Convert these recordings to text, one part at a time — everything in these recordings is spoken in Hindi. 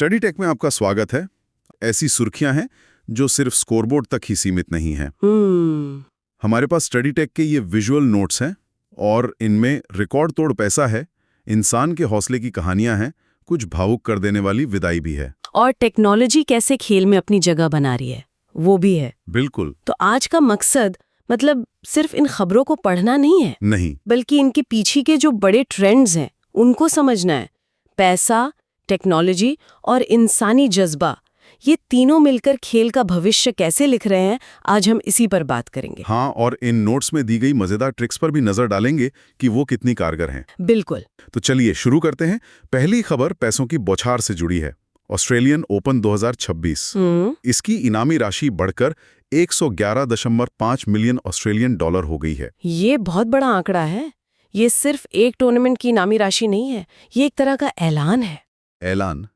स्टडी टेक में आपका स्वागत है। ऐसी सुर्खियां हैं जो सिर्फ स्कोरबोर्ड तक ही सीमित नहीं हैं। हमारे पास स्टडी टेक के ये विजुअल नोट्स हैं और इनमें रिकॉर्ड तोड़ पैसा है, इंसान के हौसले की कहानियां हैं, कुछ भावुक कर देने वाली विदाई भी है। और टेक्नोलॉजी कैसे खेल में अपनी जगह बना रही है वो भी है। बिल्कुल। तो आज का मकसद मतलब सिर्फ इन खबरों को पढ़ना नहीं है, नहीं, बल्कि इनके पीछे के जो बड़े ट्रेंड्स हैं उनको समझना है। पैसा, टेक्नोलॉजी और इंसानी जज्बा, ये तीनों मिलकर खेल का भविष्य कैसे लिख रहे हैं, आज हम इसी पर बात करेंगे। हाँ, और इन नोट्स में दी गई मजेदार ट्रिक्स पर भी नजर डालेंगे कि वो कितनी कारगर हैं। बिल्कुल। तो चलिए शुरू करते हैं। पहली खबर पैसों की बौछार से जुड़ी है। ऑस्ट्रेलियन ओपन 2026, इसकी इनामी राशि बढ़कर 111.5 मिलियन ऑस्ट्रेलियन डॉलर हो गई है। ये बहुत बड़ा आंकड़ा है। ये सिर्फ एक टूर्नामेंट की इनामी राशि नहीं है, ये एक तरह का ऐलान है। ऐलान?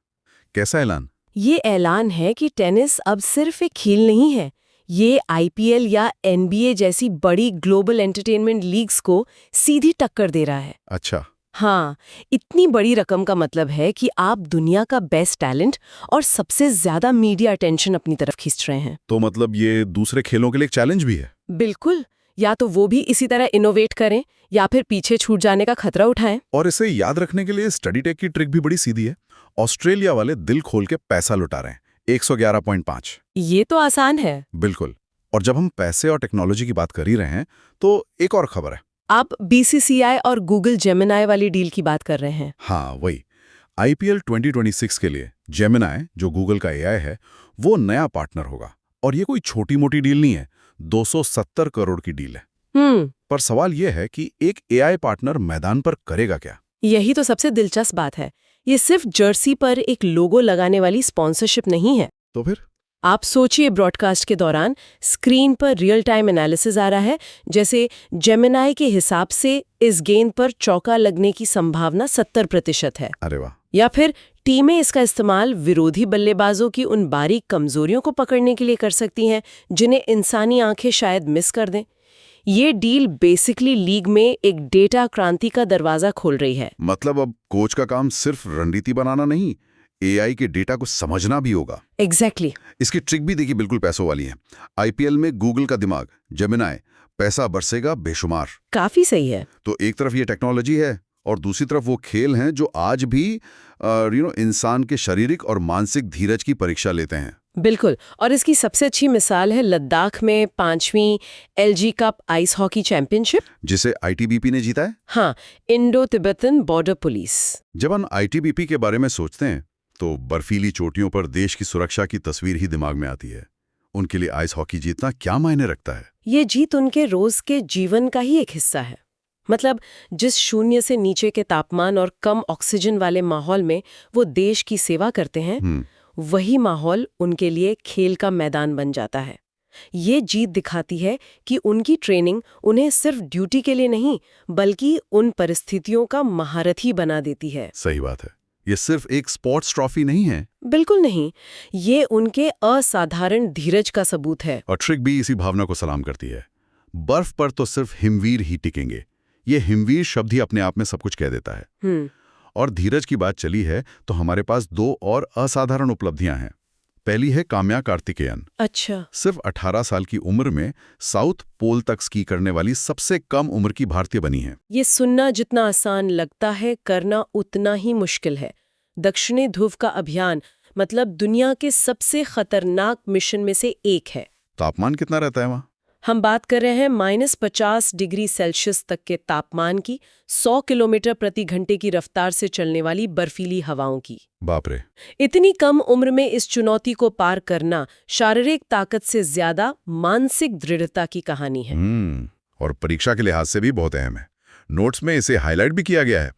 कैसा ऐलान? ये ऐलान है कि टेनिस अब सिर्फ एक खेल नहीं है, ये आईपीएल या एनबीए जैसी बड़ी ग्लोबल एंटरटेनमेंट लीग्स को सीधी टक्कर दे रहा है। अच्छा। हाँ, इतनी बड़ी रकम का मतलब है कि आप दुनिया का बेस्ट टैलेंट और सबसे ज्यादा मीडिया अटेंशन अपनी तरफ खींच रहे हैं। तो मतलब ये दूसरे खेलों के लिए एक चैलेंज भी है? बिल्कुल। या तो वो भी इसी तरह इनोवेट करें या फिर पीछे छूट जाने का खतरा उठाएं। और इसे याद रखने के लिए स्टडी टेक की ट्रिक भी बड़ी सीधी है। ऑस्ट्रेलिया वाले दिल खोल के पैसा लुटा रहे हैं, 111.5। ये तो आसान है। बिल्कुल। और जब हम पैसे और टेक्नोलॉजी की बात कर ही रहे हैं तो एक और खबर है। आप बीसीसीआई और गूगल जेमिनाई वाली डील की बात कर रहे हैं। हाँ, वही। आईपीएल 2026 के लिए जेमिनाई, जो गूगल का एआई है, वो नया पार्टनर होगा। और ये कोई छोटी मोटी डील नहीं है, 270 करोड़ की डील है। पर सवाल यह है कि एक एआई पार्टनर मैदान पर करेगा क्या? यही तो सबसे दिलचस्प बात है। ये सिर्फ जर्सी पर एक लोगो लगाने वाली स्पॉन्सरशिप नहीं है। तो फिर आप सोचिए, ब्रॉडकास्ट के दौरान स्क्रीन पर रियल टाइम एनालिसिस आ रहा है, जैसे जेमिनाई के हिसाब से इस गेंद पर चौका लगने की संभावना 70% है। अरे वाह। या फिर टीमें इसका इस्तेमाल विरोधी बल्लेबाजों की उन बारीक कमजोरियों को पकड़ने के लिए कर सकती हैं जिन्हें इंसानी आंखें शायद मिस कर दें। ये डील बेसिकली लीग में एक डेटा क्रांति का दरवाजा खोल रही है। मतलब अब कोच का काम सिर्फ रणनीति बनाना नहीं, एआई के डेटा को समझना भी होगा। एग्जैक्टली। इसकी ट्रिक भी देखिए बिल्कुल पैसों वाली है। आईपीएल में गूगल का दिमाग जेमिनाई, पैसा बरसेगा बेशुमार। काफी सही है। तो एक तरफ ये टेक्नोलॉजी है और दूसरी तरफ वो खेल हैं जो आज भी इंसान के शारीरिक और मानसिक धीरज की परीक्षा लेते हैं। बिल्कुल। और इसकी सबसे अच्छी मिसाल है लद्दाख में 5वीं LG cup ice hockey championship, जिसे आईटीबीपी ने जीता है। हाँ, इंडो तिब्बतन बॉर्डर पुलिस। जब हम आईटीबीपी के बारे में सोचते हैं तो बर्फीली चोटियों पर देश की सुरक्षा की तस्वीर ही दिमाग में आती है। उनके लिए आइस हॉकी जीतना क्या मायने रखता है? ये जीत उनके रोज के जीवन का ही एक हिस्सा है। मतलब जिस शून्य से नीचे के तापमान और कम ऑक्सीजन वाले माहौल में वो देश की सेवा करते हैं, वही माहौल उनके लिए खेल का मैदान बन जाता है। ये जीत दिखाती है कि उनकी ट्रेनिंग उन्हें सिर्फ ड्यूटी के लिए नहीं, बल्कि उन परिस्थितियों का महारथी बना देती है। सही बात है। ये सिर्फ एक स्पोर्ट्स ट्रॉफी नहीं है। बिल्कुल नहीं, ये उनके असाधारण धीरज का सबूत है। और ट्रिक भी इसी भावना को सलाम करती है। बर्फ पर तो सिर्फ हिमवीर ही टिकेंगे। ये हिमवीर शब्द ही अपने आप में सब कुछ कह देता है। और धीरज की बात चली है तो हमारे पास दो और असाधारण उपलब्धियां हैं। पहली है काम्या कार्तिकेयन। अच्छा। सिर्फ 18 साल की उम्र में साउथ पोल तक स्की करने वाली सबसे कम उम्र की भारतीय बनी है। ये सुनना जितना आसान लगता है, करना उतना ही मुश्किल है। दक्षिणी ध्रुव का अभियान मतलब दुनिया के सबसे खतरनाक मिशन में से एक है। तापमान कितना रहता है वहाँ? हम बात कर रहे हैं -50 डिग्री सेल्सियस तक के तापमान की, 100 किलोमीटर प्रति घंटे की रफ्तार से चलने वाली बर्फीली हवाओं की। बाप रे। इतनी कम उम्र में इस चुनौती को पार करना शारीरिक ताकत से ज्यादा मानसिक दृढ़ता की कहानी है। और परीक्षा के लिहाज से भी बहुत अहम है। नोट्स में इसे हाईलाइट भी किया गया है।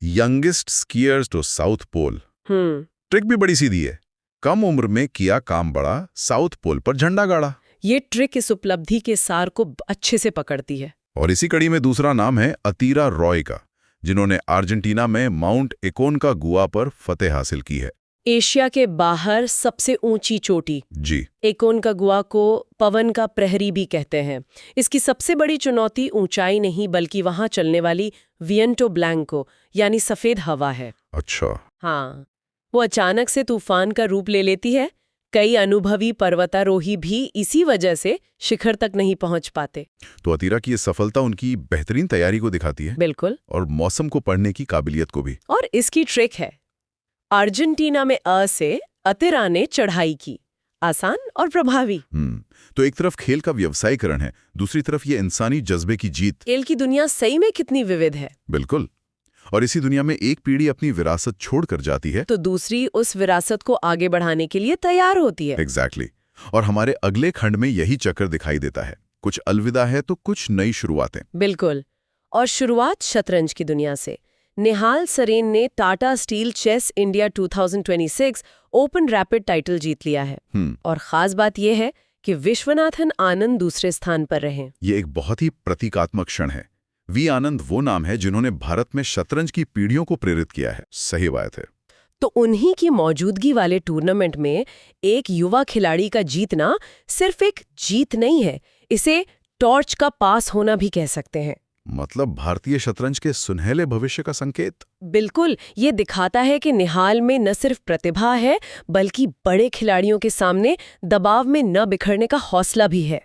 Youngest skiers to South Pole. Trick भी बड़ी सीधी है। कम उम्र में किया काम बड़ा, साउथ पोल पर झंडा गाड़ा। ये ट्रिक इस उपलब्धि के सार को अच्छे से पकड़ती है। और इसी कड़ी में दूसरा नाम है अतीरा रॉय का, जिन्होंने अर्जेंटीना में माउंट एकोनकागुआ पर फतेह हासिल की है। एशिया के बाहर सबसे ऊंची चोटी। जी। एकोनकागुआ को पवन का प्रहरी भी कहते हैं। इसकी सबसे बड़ी चुनौती ऊंचाई नहीं, बल्कि वहां चलने वाली विएंटो ब्लैंको यानी सफेद हवा है। अच्छा। हाँ, वो अचानक से तूफान का रूप ले लेती है। कई अनुभवी पर्वतारोही भी इसी वजह से शिखर तक नहीं पहुंच पाते। तो अतीरा की ये सफलता उनकी बेहतरीन तैयारी को दिखाती है। बिल्कुल। और मौसम को पढ़ने की काबिलियत को भी। और इसकी ट्रिक है, अर्जेंटीना में से अतीरा ने चढ़ाई की, आसान और प्रभावी। तो एक तरफ खेल का व्यवसायीकरण है, दूसरी तरफ ये इंसानी जज्बे की जीत। खेल की दुनिया सही में कितनी विविध है। बिल्कुल। और इसी दुनिया में एक पीढ़ी अपनी विरासत छोड़कर जाती है तो दूसरी उस विरासत को आगे बढ़ाने के लिए तैयार होती है। एग्जैक्टली। और हमारे अगले खंड में यही चक्र दिखाई देता है। कुछ अलविदा है तो कुछ नई शुरुआतें। बिल्कुल। और शुरुआत शतरंज की दुनिया से। निहाल सरेन ने Tata steel chess India 2026 open rapid title जीत लिया है। और खास बात यह है कि विश्वनाथन आनंद दूसरे स्थान पर रहे। ये एक बहुत ही प्रतीकात्मक क्षण है। वी आनंद वो नाम है जिन्होंने भारत में शतरंज की पीढ़ियों को प्रेरित किया है। सही बात है। तो उन्हीं की मौजूदगी वाले टूर्नामेंट में एक युवा खिलाड़ी का जीतना सिर्फ एक जीत नहीं है, इसे टॉर्च का पास होना भी कह सकते हैं। मतलब भारतीय शतरंज के सुनहले भविष्य का संकेत। बिल्कुल। ये दिखाता है कि निहाल में न सिर्फ प्रतिभा है, बल्कि बड़े खिलाड़ियों के सामने दबाव में न बिखरने का हौसला भी है।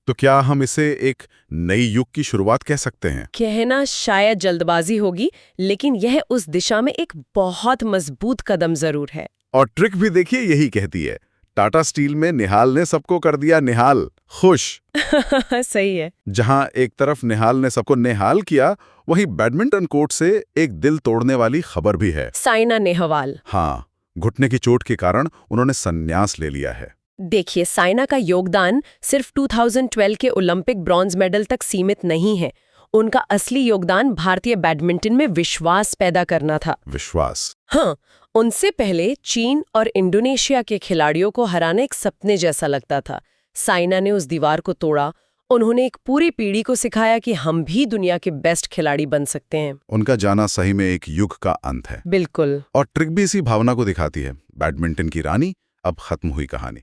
तो क्या हम इसे एक नई युग की शुरुआत कह सकते हैं? कहना शायद जल्दबाजी होगी, लेकिन यह उस दिशा में एक बहुत मजबूत कदम जरूर है। और ट्रिक भी देखिए यही कहती है। टाटा स्टील में निहाल ने सबको कर दिया निहाल, खुश। सही है। जहां एक तरफ निहाल ने सबको निहाल किया, वहीं बैडमिंटन कोर्ट से एक दिल तोड़ने वाली खबर भी है। साइना नेहवाल। हाँ, घुटने की चोट के कारण उन्होंने संन्यास ले लिया है। देखिए, साइना का योगदान सिर्फ 2012 के ओलंपिक ब्रॉन्ज मेडल तक सीमित नहीं है। उनका असली योगदान भारतीय बैडमिंटन में विश्वास पैदा करना था। विश्वास? हाँ, उनसे पहले चीन और इंडोनेशिया के खिलाड़ियों को हराना एक सपने जैसा लगता था। साइना ने उस दीवार को तोड़ा। उन्होंने एक पूरी पीढ़ी को सिखाया कि हम भी दुनिया के बेस्ट खिलाड़ी बन सकते हैं। उनका जाना सही में एक युग का अंत है। बिल्कुल। और ट्रिक भी इसी भावना को दिखाती है। बैडमिंटन की रानी, अब खत्म हुई कहानी।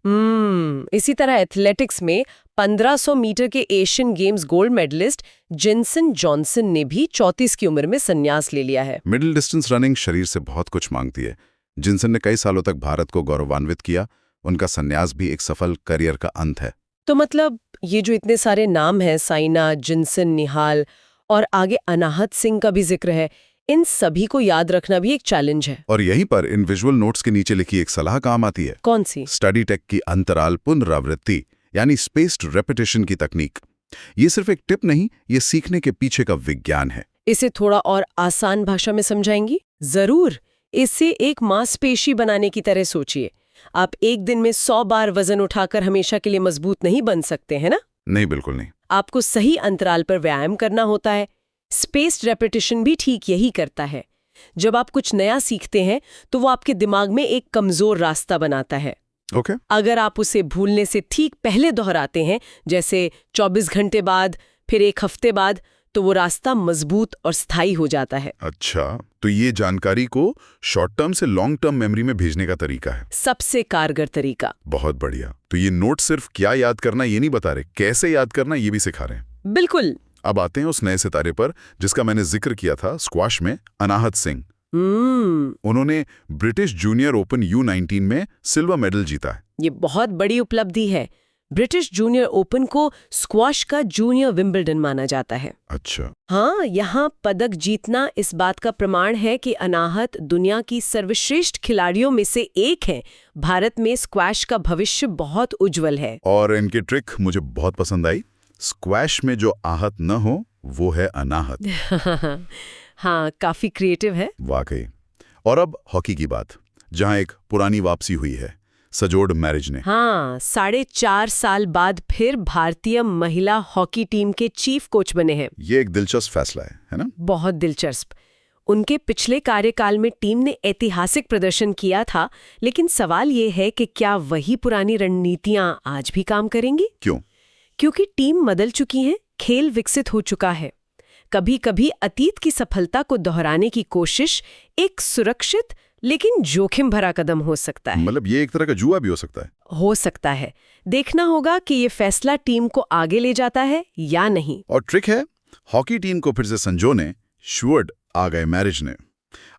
इसी तरह एथलेटिक्स में 1500 मीटर के Asian Games gold medallist Jinson Johnson ने भी 34 की उम्र में संन्यास ले लिया है। मिडिल डिस्टेंस रनिंग शरीर से बहुत कुछ मांगती है। जिनसन ने कई सालों तक भारत को गौरवान्वित किया। उनका संन्यास भी एक सफल करियर का अंत है। तो मतलब ये जो इतने सारे नाम हैं, साइना, जिनसन, निहाल और आगे अनाहत सिंह का भी जिक्र है, इन सभी को याद रखना भी एक चैलेंज है। और यहीं पर इन विजुअल नोट्स के नीचे लिखी एक सलाह काम आती है। कौन सी? स्टडी टेक की अंतराल पुनरावृत्ति यानी स्पेस्ड रेपिटेशन की तकनीक। ये सिर्फ एक टिप नहीं, ये सीखने के पीछे का विज्ञान है। इसे थोड़ा और आसान भाषा में समझाएंगी? जरूर। इसे एक मांसपेशी बनाने की तरह सोचिए। आप एक दिन में 100 बार वजन उठाकर हमेशा के लिए मजबूत नहीं बन सकते, है ना? नहीं, बिल्कुल नहीं। आपको सही अंतराल पर व्यायाम करना होता है। स्पेस्ड रेपिटेशन भी ठीक यही करता है। जब आप कुछ नया सीखते हैं तो वो आपके दिमाग में एक कमजोर रास्ता बनाता है। ओके। अगर आप उसे भूलने से ठीक पहले दोहराते हैं, जैसे 24 घंटे बाद, फिर 1 हफ्ते बाद, तो वो रास्ता मजबूत और स्थायी हो जाता है। अच्छा, तो ये जानकारी को शॉर्ट टर्म से लॉन्ग टर्म मेमोरी में भेजने का तरीका है। सबसे कारगर तरीका। बहुत बढ़िया। तो ये नोट सिर्फ क्या याद करना ये नहीं बता रहे, कैसे याद करना ये भी सिखा रहे हैं। बिल्कुल। अब आते हैं उस नए सितारे पर जिसका मैंने जिक्र किया था स्क्वाश में, अनाहत सिंह। उन्होंने ब्रिटिश जूनियर ओपन U19 में सिल्वर मेडल जीता है। ये बहुत बड़ी उपलब्धि है। ब्रिटिश जूनियर ओपन को स्क्वाश का जूनियर विंबलडन माना जाता है। अच्छा। हाँ, यहाँ पदक जीतना इस बात का प्रमाण है कि अनाहत दुनिया की सर्वश्रेष्ठ खिलाड़ियों में से एक है। भारत में स्क्वैश का भविष्य बहुत उज्जवल है। और इनकी ट्रिक मुझे बहुत पसंद आई। स्क्वैश में जो आहत न हो वो है अनाहत। हाँ, काफी क्रिएटिव है। वाकई। और अब हॉकी की बात, जहां एक पुरानी वापसी हुई है, सजोड़ मैरिज ने। हाँ, 4.5 साल बाद फिर भारतीय महिला हॉकी टीम के चीफ कोच बने हैं। ये एक दिलचस्प फैसला है ना? बहुत दिलचस्प। उनके पिछले कार्यकाल में टीम ने ऐतिहासिक प्रदर्शन किया था, लेकिन सवाल ये है कि क्या वही पुरानी रणनीतियां आज भी काम करेंगी? क्यों? क्योंकि टीम बदल चुकी है, खेल विकसित हो चुका है। कभी कभी अतीत की सफलता को दोहराने की कोशिश एक सुरक्षित लेकिन जोखिम भरा कदम हो सकता है। मतलब ये एक तरह का जुआ भी हो सकता है। हो सकता है। देखना होगा कि ये फैसला टीम को आगे ले जाता है या नहीं। और ट्रिक है, हॉकी टीम को फिर से संजोने श्योर्ड आ गए मैरिज ने।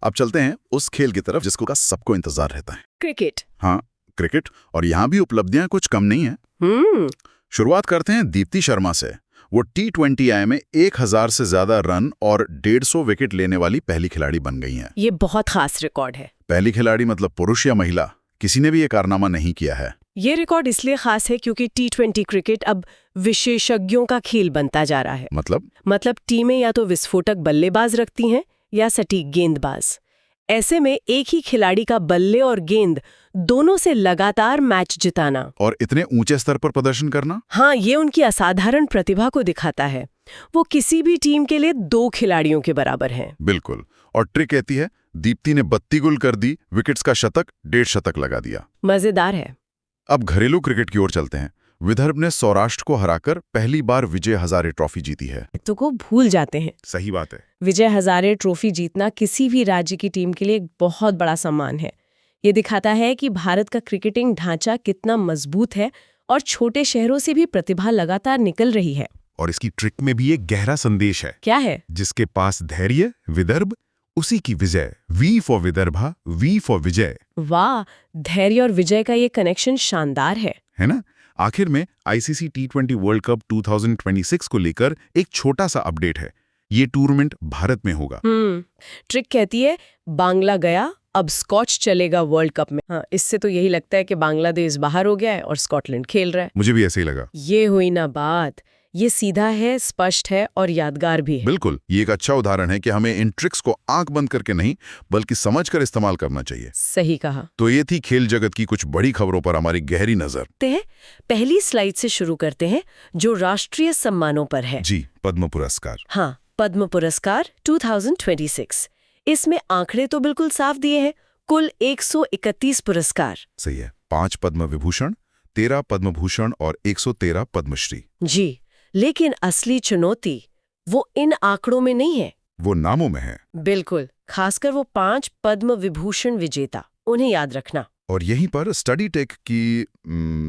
अब चलते हैं उस खेल की तरफ जिसको का सबको इंतजार रहता है। क्रिकेट। हाँ, क्रिकेट। और यहाँ भी उपलब्धियां कुछ कम नहीं है। शुरुआत करते हैं दीप्ति शर्मा से। वो T20I में 1000 से ज्यादा रन और 150 विकेट लेने वाली पहली खिलाड़ी बन गई हैं। ये बहुत खास रिकॉर्ड है। पहली खिलाड़ी मतलब पुरुष या महिला, किसी ने भी ये कारनामा नहीं किया है। ये रिकॉर्ड इसलिए खास है क्योंकि T20 क्रिकेट अब विशेषज्ञों का खेल बनता जा रहा है। मतलब टीमें या तो विस्फोटक बल्लेबाज रखती हैं या सटीक गेंदबाज। ऐसे में एक ही खिलाड़ी का बल्ले और गेंद दोनों से लगातार मैच जिताना और इतने ऊंचे स्तर पर प्रदर्शन करना, हाँ, ये उनकी असाधारण प्रतिभा को दिखाता है। वो किसी भी टीम के लिए 2 खिलाड़ियों के बराबर हैं। बिल्कुल। और ट्रिक कहती है, दीप्ति ने 32 गुल कर दी, विकेट्स का शतक, 1.5 शतक लगा दिया। मजेदार है। अब घरेलू क्रिकेट की ओर चलते हैं। विदर्भ ने सौराष्ट्र को हराकर पहली बार विजय हजारे ट्रॉफी जीती है। तो को भूल जाते हैं। सही बात है। विजय हजारे ट्रॉफी जीतना किसी भी राज्य की टीम के लिए एक बहुत बड़ा सम्मान है। ये दिखाता है कि भारत का क्रिकेटिंग ढांचा कितना मजबूत है और छोटे शहरों से भी प्रतिभा लगातार निकल रही है। और इसकी ट्रिक में भी एक गहरा संदेश है। क्या है? जिसके पास धैर्य, विदर्भ, उसी की विजय। V for Vidarbha, V for Vijay. वाह, धैर्य और विजय का ये कनेक्शन शानदार है ना? आखिर में आईसीसी T20 वर्ल्ड कप 2026 को लेकर एक छोटा सा अपडेट है। ये टूर्नामेंट भारत में होगा। ट्रिक कहती है बांग्ला गया, अब स्कॉच चलेगा वर्ल्ड कप में। हाँ, इससे तो यही लगता है कि बांग्लादेश बाहर हो गया है और स्कॉटलैंड खेल रहा है। मुझे भी ऐसे ही लगा। ये हुई ना बात। ये सीधा है, स्पष्ट है और यादगार भी है। बिल्कुल। ये एक अच्छा उदाहरण है कि हमें इन ट्रिक्स को आंख बंद करके नहीं बल्कि समझकर इस्तेमाल करना चाहिए। सही कहा। तो ये थी खेल जगत की कुछ बड़ी खबरों पर हमारी गहरी नजर। पहली स्लाइड से शुरू करते हैं जो राष्ट्रीय सम्मानों पर है। जी, पद्म पुरस्कार। हाँ, पद्म पुरस्कार 2026। इसमें आंकड़े तो बिल्कुल साफ दिए हैं। कुल 131 पुरस्कार। सही है। 5 पद्म विभूषण, 13 पद्म भूषण और 113 पद्मश्री। जी, लेकिन असली चुनौती वो इन आंकड़ों में नहीं है, वो नामों में है। बिल्कुल, खासकर वो 5 पद्म विभूषण विजेता, उन्हें याद रखना। और यहीं पर स्टडी टेक की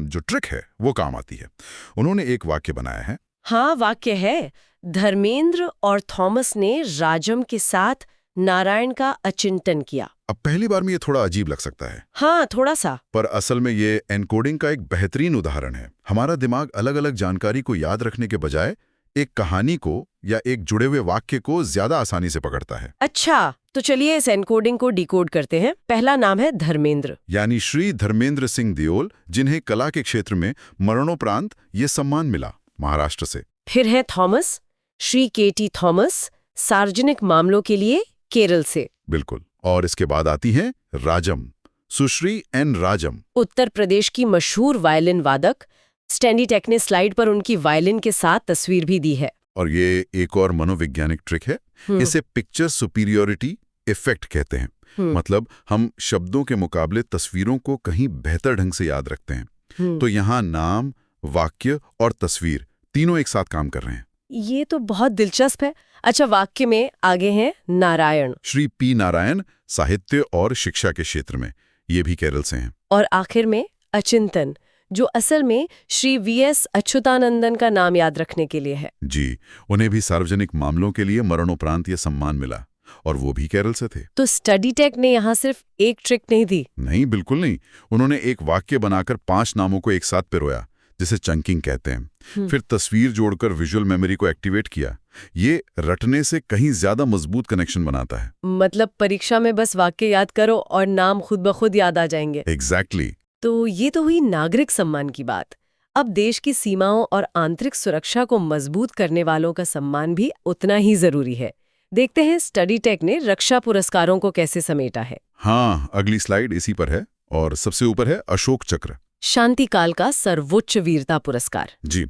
जो ट्रिक है वो काम आती है। उन्होंने एक वाक्य बनाया है। हाँ, वाक्य है, धर्मेंद्र और थॉमस ने राजम के साथ नारायण का अचिंतन किया। अब पहली बार में ये थोड़ा अजीब लग सकता है। हाँ, थोड़ा सा। पर असल में ये एनकोडिंग का एक बेहतरीन उदाहरण है। हमारा दिमाग अलग अलग जानकारी को याद रखने के बजाय एक कहानी को या एक जुड़े हुए वाक्य को ज्यादा आसानी से पकड़ता है। अच्छा, तो चलिए इस एनकोडिंग को डिकोड करते हैं। पहला नाम है धर्मेंद्र, यानी श्री धर्मेंद्र सिंह दियोल, जिन्हें कला के क्षेत्र में मरणोपरांत ये सम्मान मिला, महाराष्ट्र से। फिर है थॉमस, श्री KT थॉमस, सार्वजनिक मामलों के लिए केरल से। बिल्कुल। और इसके बाद आती है राजम, सुश्री N राजम, उत्तर प्रदेश की मशहूर वायलिन वादक। स्टैंडी टेक ने स्लाइड पर उनकी वायलिन के साथ तस्वीर भी दी है। और ये एक और मनोवैज्ञानिक ट्रिक है। इसे पिक्चर सुपीरियोरिटी इफेक्ट कहते हैं। मतलब हम शब्दों के मुकाबले तस्वीरों को कहीं बेहतर ढंग से याद रखते हैं। तो यहाँ नाम, वाक्य और तस्वीर तीनों एक साथ काम कर रहे हैं। ये तो बहुत दिलचस्प है। अच्छा, वाक्य में आगे हैं नारायण, श्री P नारायण, साहित्य और शिक्षा के क्षेत्र में, ये भी केरल से हैं। और आखिर में अचिंतन, जो असल में श्री VS अच्युतानंदन का नाम याद रखने के लिए है। जी, उन्हें भी सार्वजनिक मामलों के लिए मरणोपरांत ये सम्मान मिला और वो भी केरल से थे। तो स्टडी टेक ने यहाँ सिर्फ एक ट्रिक नहीं दी। नहीं, बिल्कुल नहीं। उन्होंने एक वाक्य बनाकर 5 नामों को एक साथ पिरोया, जिसे चंकिंग कहते हैं। फिर तस्वीर जोड़कर विजुअल मेमोरी को एक्टिवेट किया। ये रटने से कहीं ज्यादा मजबूत कनेक्शन बनाता है। मतलब परीक्षा में बस वाक्य याद करो और नाम खुद ब खुद याद आ जाएंगे। एग्जैक्टली। तो ये तो हुई नागरिक सम्मान की बात। अब देश की सीमाओं और आंतरिक सुरक्षा को मजबूत करने वालों का सम्मान भी उतना ही जरूरी है। देखते हैं स्टडी टेक ने रक्षा पुरस्कारों को कैसे समेटा है। हाँ, अगली स्लाइड इसी पर है और सबसे ऊपर है अशोक चक्र, शांतिकाल का सर्वोच्च वीरता पुरस्कार। जी,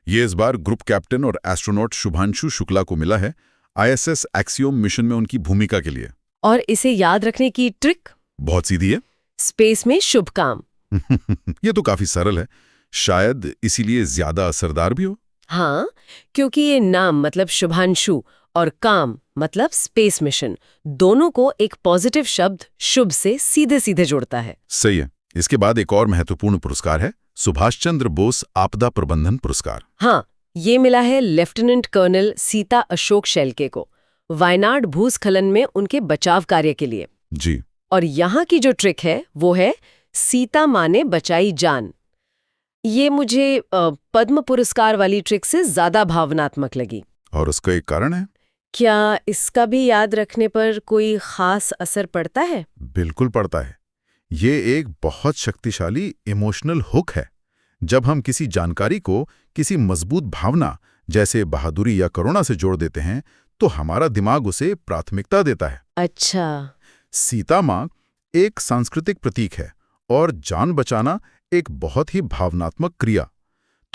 ये इस बार ग्रुप कैप्टन और एस्ट्रोनॉट शुभांशु शुक्ला को मिला है, ISS एक्सियोम मिशन में उनकी भूमिका के लिए। और इसे याद रखने की ट्रिक बहुत सीधी है, स्पेस में शुभ काम। ये तो काफी सरल है, शायद इसीलिए ज्यादा असरदार भी हो। हाँ, क्योंकि ये नाम मतलब शुभांशु और काम मतलब स्पेस मिशन, दोनों को एक पॉजिटिव शब्द शुभ से सीधे सीधे जोड़ता है। सही है। इसके बाद एक और महत्वपूर्ण पुरस्कार है सुभाष चंद्र बोस आपदा प्रबंधन पुरस्कार। हाँ, ये मिला है लेफ्टिनेंट कर्नल सीता अशोक शेल्के को। वायनाड भूस्खलन में उनके बचाव कार्य के लिए। जी। और यहाँ की जो ट्रिक है वो है सीता माँ ने बचाई जान। ये मुझे पद्म पुरस्कार वाली ट्रिक से ज्यादा भावनात्मक लगी। और उसका एक कारण है? क्या इसका भी याद रखने पर कोई खास असर पड़ता है? बिल्कुल पड़ता है। ये एक बहुत शक्तिशाली इमोशनल हुक है। जब हम किसी जानकारी को किसी मजबूत भावना जैसे बहादुरी या करुणा से जोड़ देते हैं तो हमारा दिमाग उसे प्राथमिकता देता है। अच्छा। सीता माँ एक सांस्कृतिक प्रतीक है और जान बचाना एक बहुत ही भावनात्मक क्रिया।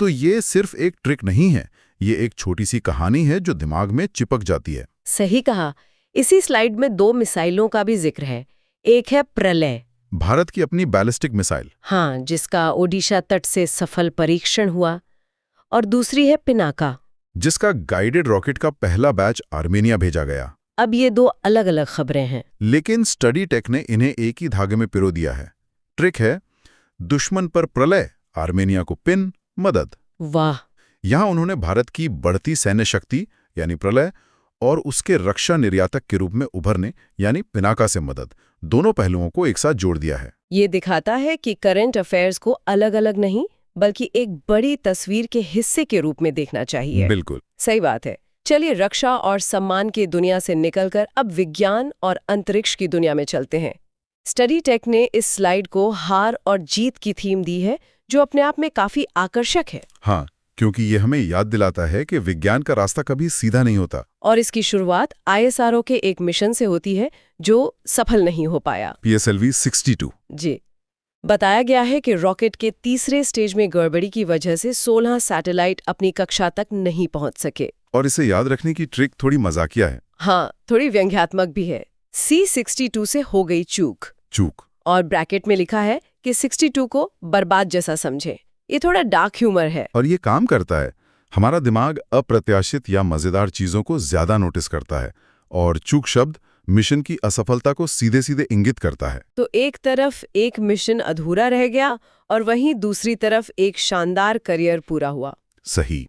तो ये सिर्फ एक ट्रिक नहीं है, ये एक छोटी सी कहानी है जो दिमाग में चिपक जाती है। सही कहा। इसी स्लाइड में 2 मिसाइलों का भी जिक्र है। एक है प्रलय, भारत की अपनी बैलिस्टिक मिसाइल। हाँ, जिसका ओडिशा तट से सफल परीक्षण हुआ। और दूसरी है पिनाका, जिसका गाइडेड रॉकेट का पहला बैच आर्मेनिया भेजा गया। अब ये 2 अलग-अलग खबरें हैं। लेकिन स्टडी टेक ने इन्हें एक ही धागे में पिरो दिया है। ट्रिक है दुश्मन पर प्रलय, आर्मेनिया को पिन, मदद। वाह। यहां उन्होंने भारत की बढ़ती सैन्य शक्ति यानी प्रलय और उसके रक्षा निर्यातक के रूप में उभरने यानी पिनाका से मदद, दोनों पहलुओं को एक साथ जोड़ दिया है। ये दिखाता है कि करंट अफेयर्स को अलग-अलग नहीं बल्कि एक बड़ी तस्वीर के हिस्से के रूप में देखना चाहिए। बिल्कुल सही बात है। चलिए रक्षा और सम्मान की दुनिया से निकलकर अब विज्ञान और अंतरिक्ष की दुनिया में चलते हैं। स्टडी टेक ने इस स्लाइड को हार और जीत की थीम दी है, जो अपने आप में काफी आकर्षक है। हाँ, क्योंकि ये हमें याद दिलाता है कि विज्ञान का रास्ता कभी सीधा नहीं होता। और इसकी शुरुआत ISRO के एक मिशन से होती है जो सफल नहीं हो पाया। PSLV 62। जी। बताया गया है कि रॉकेट के तीसरे स्टेज में गड़बड़ी की वजह से 16 सैटेलाइट अपनी कक्षा तक नहीं पहुंच सके। और इसे याद रखने की ट्रिक थोड़ी मजाकिया है। हाँ, थोड़ी व्यंग्यात्मक भी है। C62 से हो गई चूक। और ब्रैकेट में लिखा है कि 62 को बर्बाद जैसा समझे। ये थोड़ा डार्क ह्यूमर है। और ये काम करता है। हमारा दिमाग अप्रत्याशित या मजेदार चीजों को ज्यादा नोटिस करता है और चूक शब्द मिशन की असफलता को सीधे सीधे इंगित करता है। तो एक तरफ एक मिशन अधूरा रह गया और वहीं दूसरी तरफ एक शानदार करियर पूरा हुआ। सही।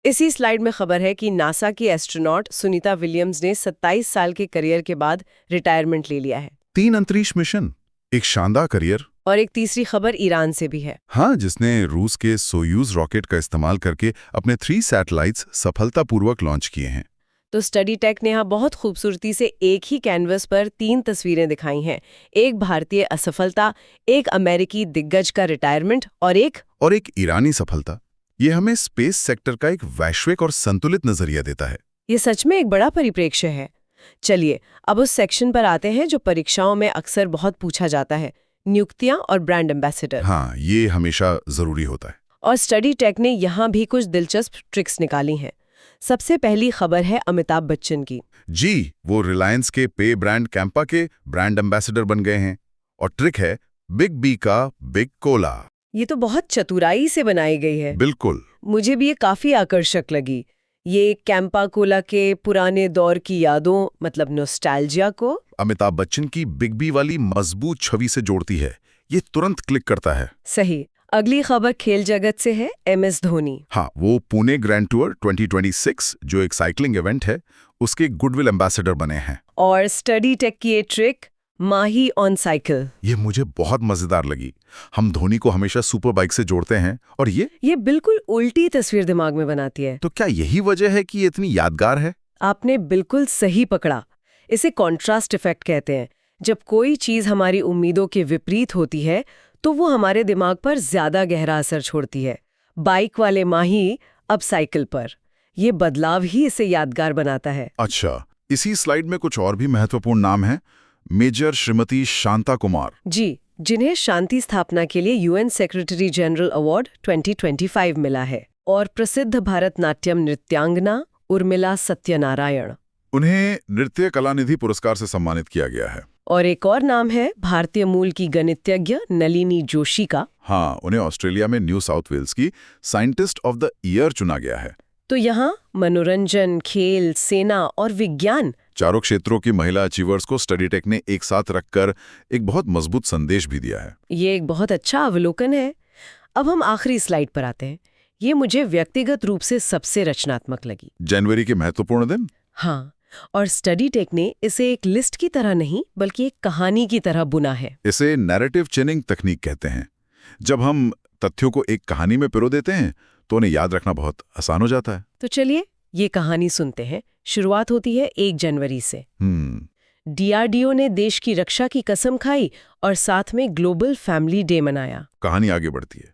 इसी स्लाइड में खबर है कि नासा की एस्ट्रोनॉट सुनीता विलियम्स ने 27 साल के करियर के बाद रिटायरमेंट ले लिया है। 3 अंतरिक्ष मिशन, एक शानदार करियर। और एक तीसरी खबर ईरान से भी है। हाँ, जिसने रूस के सोयूज रॉकेट का इस्तेमाल करके अपने 3 सैटेलाइट्स सफलतापूर्वक लॉन्च किए हैं। तो स्टडी टेक ने यहाँ बहुत खूबसूरती से एक ही कैनवस पर 3 तस्वीरें दिखाई हैं। एक भारतीय असफलता, एक अमेरिकी दिग्गज का रिटायरमेंट और एक ईरानी सफलता। ये हमें स्पेस सेक्टर का एक वैश्विक और संतुलित नजरिया देता है। ये सच में एक बड़ा परिप्रेक्ष्य है। चलिए अब उस सेक्शन पर आते हैं जो परीक्षाओं में अक्सर बहुत पूछा जाता है, नियुक्तियां और ब्रांड एम्बेसडर। हाँ, ये हमेशा जरूरी होता है। और स्टडी टेक ने यहाँ भी कुछ दिलचस्प ट्रिक्स निकाली हैं। सबसे पहली खबर है अमिताभ बच्चन की। जी, वो रिलायंस के पे ब्रांड कैंपा के ब्रांड एम्बेसडर बन गए हैं। और ट्रिक है बिग बी का बिग कोला। ये तो बहुत चतुराई से बनाई गई है। बिल्कुल। मुझे भी ये काफी आकर्षक लगी। ये कैंपा कोला के पुराने दौर की यादों मतलब नॉस्टैल्जिया को अमिताभ बच्चन की बिग बी वाली मजबूत छवि से जोड़ती है। ये तुरंत क्लिक करता है। सही। अगली खबर खेल जगत से है, MS धोनी। हाँ, वो पुणे ग्रैंड टूर 2026 जो एक साइकिलिंग इवेंट है, उसके गुडविल एम्बेसडर बने हैं। और स्टडी टेक की ये ट्रिक माही ऑन साइकिल, ये मुझे बहुत मजेदार लगी। हम धोनी को हमेशा सुपर बाइक से जोड़ते हैं और ये बिल्कुल उल्टी तस्वीर दिमाग में बनाती है। तो क्या यही वजह है कि ये इतनी यादगार है? आपने बिल्कुल सही पकड़ा। इसे कॉन्ट्रास्ट इफेक्ट कहते हैं। जब कोई चीज हमारी उम्मीदों के विपरीत होती है तो वो हमारे दिमाग पर ज्यादा गहरा असर छोड़ती है। बाइक वाले माही अब साइकिल पर। ये बदलाव ही इसे यादगार बनाता है। अच्छा, इसी स्लाइड में कुछ और भी महत्वपूर्ण नाम हैं। मेजर श्रीमती शांता कुमार जी, जिन्हें शांति स्थापना के लिए UN सेक्रेटरी जनरल अवार्ड 2025 मिला है। और प्रसिद्ध भारतनाट्यम नृत्यांगना उर्मिला सत्यनारायण, उन्हें नृत्य कलानिधि पुरस्कार से सम्मानित किया गया है। और एक और नाम है भारतीय मूल की गणितज्ञ नलिनी जोशी का। हाँ, उन्हें ऑस्ट्रेलिया में न्यू साउथ वेल्स की साइंटिस्ट ऑफ द ईयर चुना गया है। तो यहाँ मनोरंजन, खेल, सेना और विज्ञान, चारों क्षेत्रों की महिला अचीवर्स को स्टडी टेक ने एक साथ रखकर एक बहुत मजबूत संदेश भी दिया है। ये एक बहुत अच्छा अवलोकन है। अब हम आखिरी स्लाइड पर आते हैं। ये मुझे व्यक्तिगत रूप से सबसे रचनात्मक लगी। जनवरी के महत्वपूर्ण दिन। हाँ, और स्टडी टेक ने इसे एक लिस्ट की तरह नहीं बल्कि एक कहानी की तरह बुना है। इसे नैरेटिव चेनिंग तकनीक कहते हैं। जब हम तथ्यों को एक कहानी में पिरो देते हैं तो उन्हें याद रखना बहुत आसान हो जाता है। तो चलिए ये कहानी सुनते हैं। शुरुआत होती है 1 जनवरी से। DRDO ने देश की रक्षा की कसम खाई और साथ में ग्लोबल फैमिली डे मनाया। कहानी आगे बढ़ती है।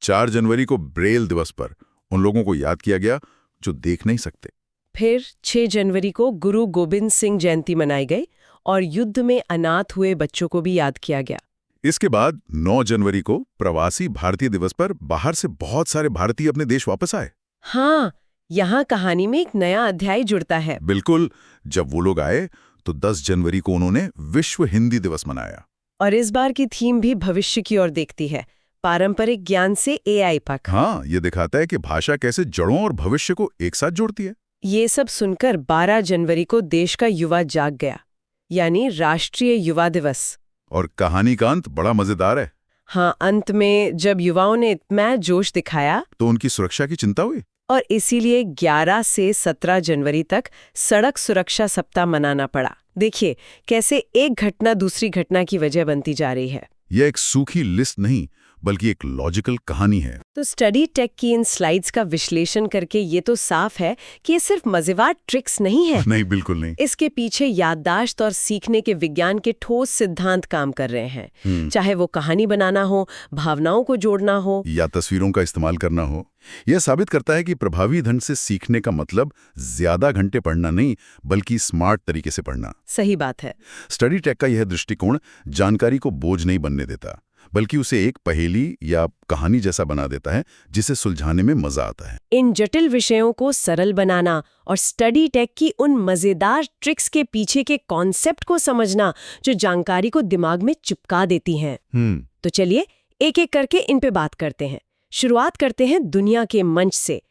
4 जनवरी को ब्रेल दिवस पर उन लोगों को याद किया गया जो देख नहीं सकते। फिर 6 जनवरी को गुरु गोबिंद सिंह जयंती मनाई गई और युद्ध में अनाथ हुए बच्चों को भी याद किया गया। इसके बाद 9 जनवरी को प्रवासी भारतीय दिवस पर बाहर से बहुत सारे भारतीय अपने देश वापस आए। हाँ, यहाँ कहानी में एक नया अध्याय जुड़ता है। बिल्कुल, जब वो लोग आए तो 10 जनवरी को उन्होंने विश्व हिंदी दिवस मनाया। और इस बार की थीम भी भविष्य की ओर देखती है, पारंपरिक ज्ञान से AI तक। हाँ, ये दिखाता है कि भाषा कैसे जड़ों और भविष्य को एक साथ जोड़ती है। ये सब सुनकर 12 जनवरी को देश का युवा जाग गया, यानी राष्ट्रीय युवा दिवस। और कहानी का अंत बड़ा मजेदार है। हाँ, अंत में जब युवाओं ने इतना जोश दिखाया तो उनकी सुरक्षा की चिंता हुई और इसीलिए 11 से 17 जनवरी तक सड़क सुरक्षा सप्ताह मनाना पड़ा। देखिए कैसे एक घटना दूसरी घटना की वजह बनती जा रही है। यह एक सूखी लिस्ट नहीं बल्कि एक लॉजिकल कहानी है। तो स्टडी टेक की इन स्लाइड्स का विश्लेषण करके ये तो साफ है कि ये सिर्फ मजेदार ट्रिक्स नहीं है। नहीं, बिल्कुल नहीं। इसके पीछे याददाश्त और सीखने के विज्ञान के ठोस सिद्धांत काम कर रहे हैं। चाहे वो कहानी बनाना हो, भावनाओं को जोड़ना हो या तस्वीरों का इस्तेमाल करना हो। यह साबित करता है कि प्रभावी ढंग से सीखने का मतलब ज्यादा घंटे पढ़ना नहीं बल्कि स्मार्ट तरीके से पढ़ना। सही बात है। स्टडी टेक का यह दृष्टिकोण जानकारी को बोझ नहीं बनने देता बल्कि उसे एक पहेली या कहानी जैसा बना देता है जिसे सुलझाने में मजा आता है। इन जटिल विषयों को सरल बनाना और स्टडी टेक की उन मजेदार ट्रिक्स के पीछे के कॉन्सेप्ट को समझना जो जानकारी को दिमाग में चिपका देती हैं। तो चलिए एक एक करके इन पे बात करते हैं। शुरुआत करते हैं दुनिया के मंच से।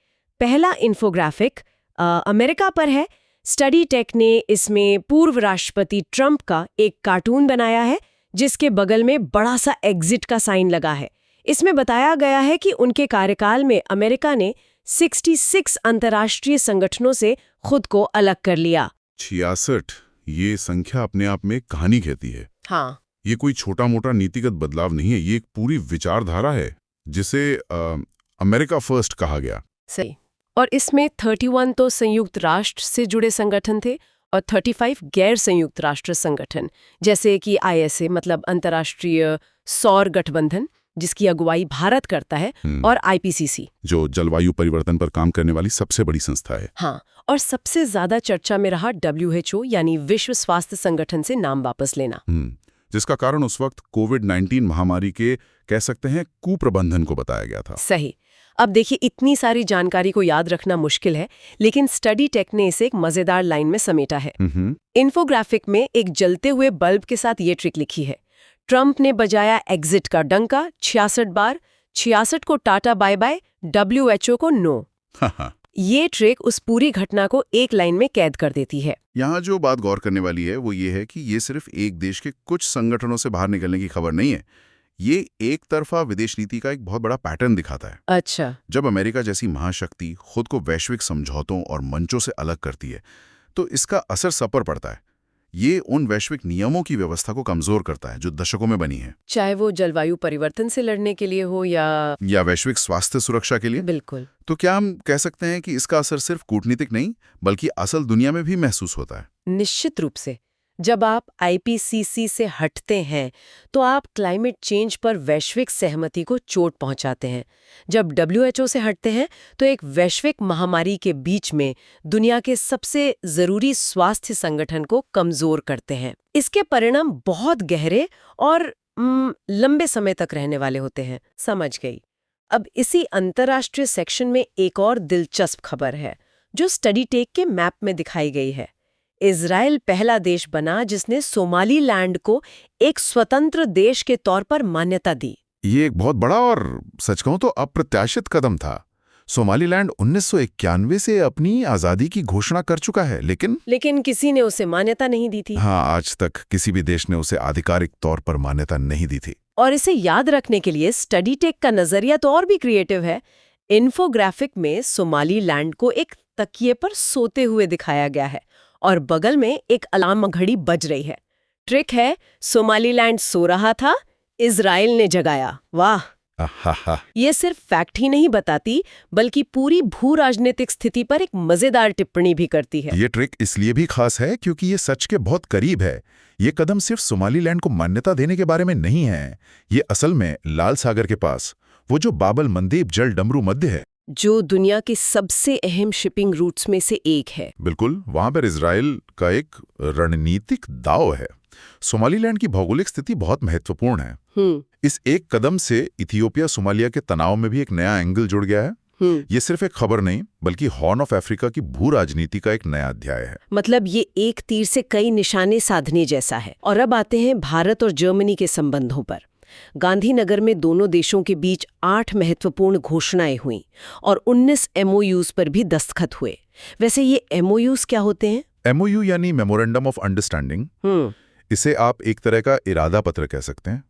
पहला इन्फोग्राफिक अमेरिका पर है। स्टडी टेक ने इसमें पूर्व राष्ट्रपति ट्रंप का एक कार्टून बनाया है जिसके बगल में बड़ा सा एग्जिट का साइन लगा है। इसमें बताया गया है कि उनके कार्यकाल में अमेरिका ने 66 अंतर्राष्ट्रीय संगठनों से खुद को अलग कर लिया। 66 ये संख्या अपने आप में कहानी कहती है। हाँ, ये कोई छोटा मोटा नीतिगत बदलाव नहीं है, ये एक पूरी विचारधारा है जिसे अमेरिका फर्स्ट कहा गया। सही। और इसमें 31 तो संयुक्त राष्ट्र से जुड़े संगठन थे और 35 गैर संयुक्त राष्ट्र संगठन, जैसे कि ISA मतलब अंतर्राष्ट्रीय सौर गठबंधन जिसकी अगुवाई भारत करता है, और IPCC जो जलवायु परिवर्तन पर काम करने वाली सबसे बड़ी संस्था है। हाँ, और सबसे ज्यादा चर्चा में रहा WHO यानी विश्व स्वास्थ्य संगठन से नाम वापस लेना, जिसका कारण उस वक्त कोविड-19 महामारी के कह सकते हैं कुप्रबंधन को बताया गया था। सही। अब देखिए इतनी सारी जानकारी को याद रखना मुश्किल है, लेकिन स्टडी टेक ने इसे एक मजेदार लाइन में समेटा है। इन्फोग्राफिक में एक जलते हुए बल्ब के साथ ये ट्रिक लिखी है। ट्रंप ने बजाया एग्जिट का डंका 66 बार, 66 को टाटा बाय बाय, WHO को नो। ये ट्रिक उस पूरी घटना को एक लाइन में कैद कर देती है। यहाँ जो बात गौर करने वाली है वो ये है कि ये सिर्फ एक देश के कुछ संगठनों से बाहर निकलने की खबर नहीं है, ये एक तरफा विदेश नीति का एक बहुत बड़ा पैटर्न दिखाता है। अच्छा। जब अमेरिका जैसी महाशक्ति खुद को वैश्विक समझौतों और मंचों से अलग करती है तो इसका असर सब पर पड़ता है। ये उन वैश्विक नियमों की व्यवस्था को कमजोर करता है जो दशकों में बनी है, चाहे वो जलवायु परिवर्तन से लड़ने के लिए हो या वैश्विक स्वास्थ्य सुरक्षा के लिए। बिल्कुल। तो क्या हम कह सकते हैं कि इसका असर सिर्फ कूटनीतिक नहीं बल्कि असल दुनिया में भी महसूस होता है? निश्चित रूप से। जब आप IPCC से हटते हैं तो आप क्लाइमेट चेंज पर वैश्विक सहमति को चोट पहुंचाते हैं। जब WHO से हटते हैं तो एक वैश्विक महामारी के बीच में दुनिया के सबसे जरूरी स्वास्थ्य संगठन को कमजोर करते हैं। इसके परिणाम बहुत गहरे और लंबे समय तक रहने वाले होते हैं। समझ गई। अब इसी अंतर्राष्ट्रीय सेक्शन में एक और दिलचस्प खबर है जो स्टडी टेक के मैप में दिखाई गई है। इजराइल पहला देश बना जिसने सोमालीलैंड को एक स्वतंत्र देश के तौर पर मान्यता दी। ये एक बहुत बड़ा और सच कहूं तो अप्रत्याशित कदम था। सोमालीलैंड 1991 से अपनी आजादी की घोषणा कर चुका है, लेकिन किसी ने उसे मान्यता नहीं दी थी। हाँ, आज तक किसी भी देश ने उसे आधिकारिक तौर पर मान्यता नहीं दी थी। और इसे याद रखने के लिए स्टडी टेक का नजरिया तो और भी क्रिएटिव है। इन्फोग्राफिक में सोमालीलैंड को एक तकिए पर सोते हुए दिखाया गया है और बगल में एक अलार्म घड़ी बज रही है। ट्रिक है, सोमालीलैंड सो रहा था, इजराइल ने जगाया। वाह! ये सिर्फ फैक्ट ही नहीं बताती, बल्कि पूरी भू राजनीतिक स्थिति पर एक मजेदार टिप्पणी भी करती है। ये ट्रिक इसलिए भी खास है क्योंकि ये सच के बहुत करीब है। ये कदम सिर्फ सोमालीलैंड को मान्यता देने के बारे में नहीं है, ये असल में लाल सागर के पास वो जो बाबल मंदेब जल डमरू मध्य है, जो दुनिया के सबसे अहम शिपिंग रूट्स में से एक है। बिल्कुल, वहां पर इजराइल का एक रणनीतिक दाव है। सोमालीलैंड की भौगोलिक स्थिति बहुत महत्वपूर्ण है। इस एक कदम से इथियोपिया सोमालिया के तनाव में भी एक नया एंगल जुड़ गया है। ये सिर्फ एक खबर नहीं, बल्कि हॉर्न ऑफ अफ्रीका की भू राजनीति का एक नया अध्याय है। मतलब ये एक तीर से कई निशाने साधने जैसा है। और अब आते हैं भारत और जर्मनी के संबंधों पर। गांधीनगर में दोनों देशों के बीच 8 महत्वपूर्ण घोषणाएं हुई और 19 MOUs पर भी दस्तखत हुए। वैसे ये MOUs क्या होते हैं? MOU यानी मेमोरेंडम ऑफ अंडरस्टैंडिंग। इसे आप एक तरह का इरादा पत्र कह सकते हैं।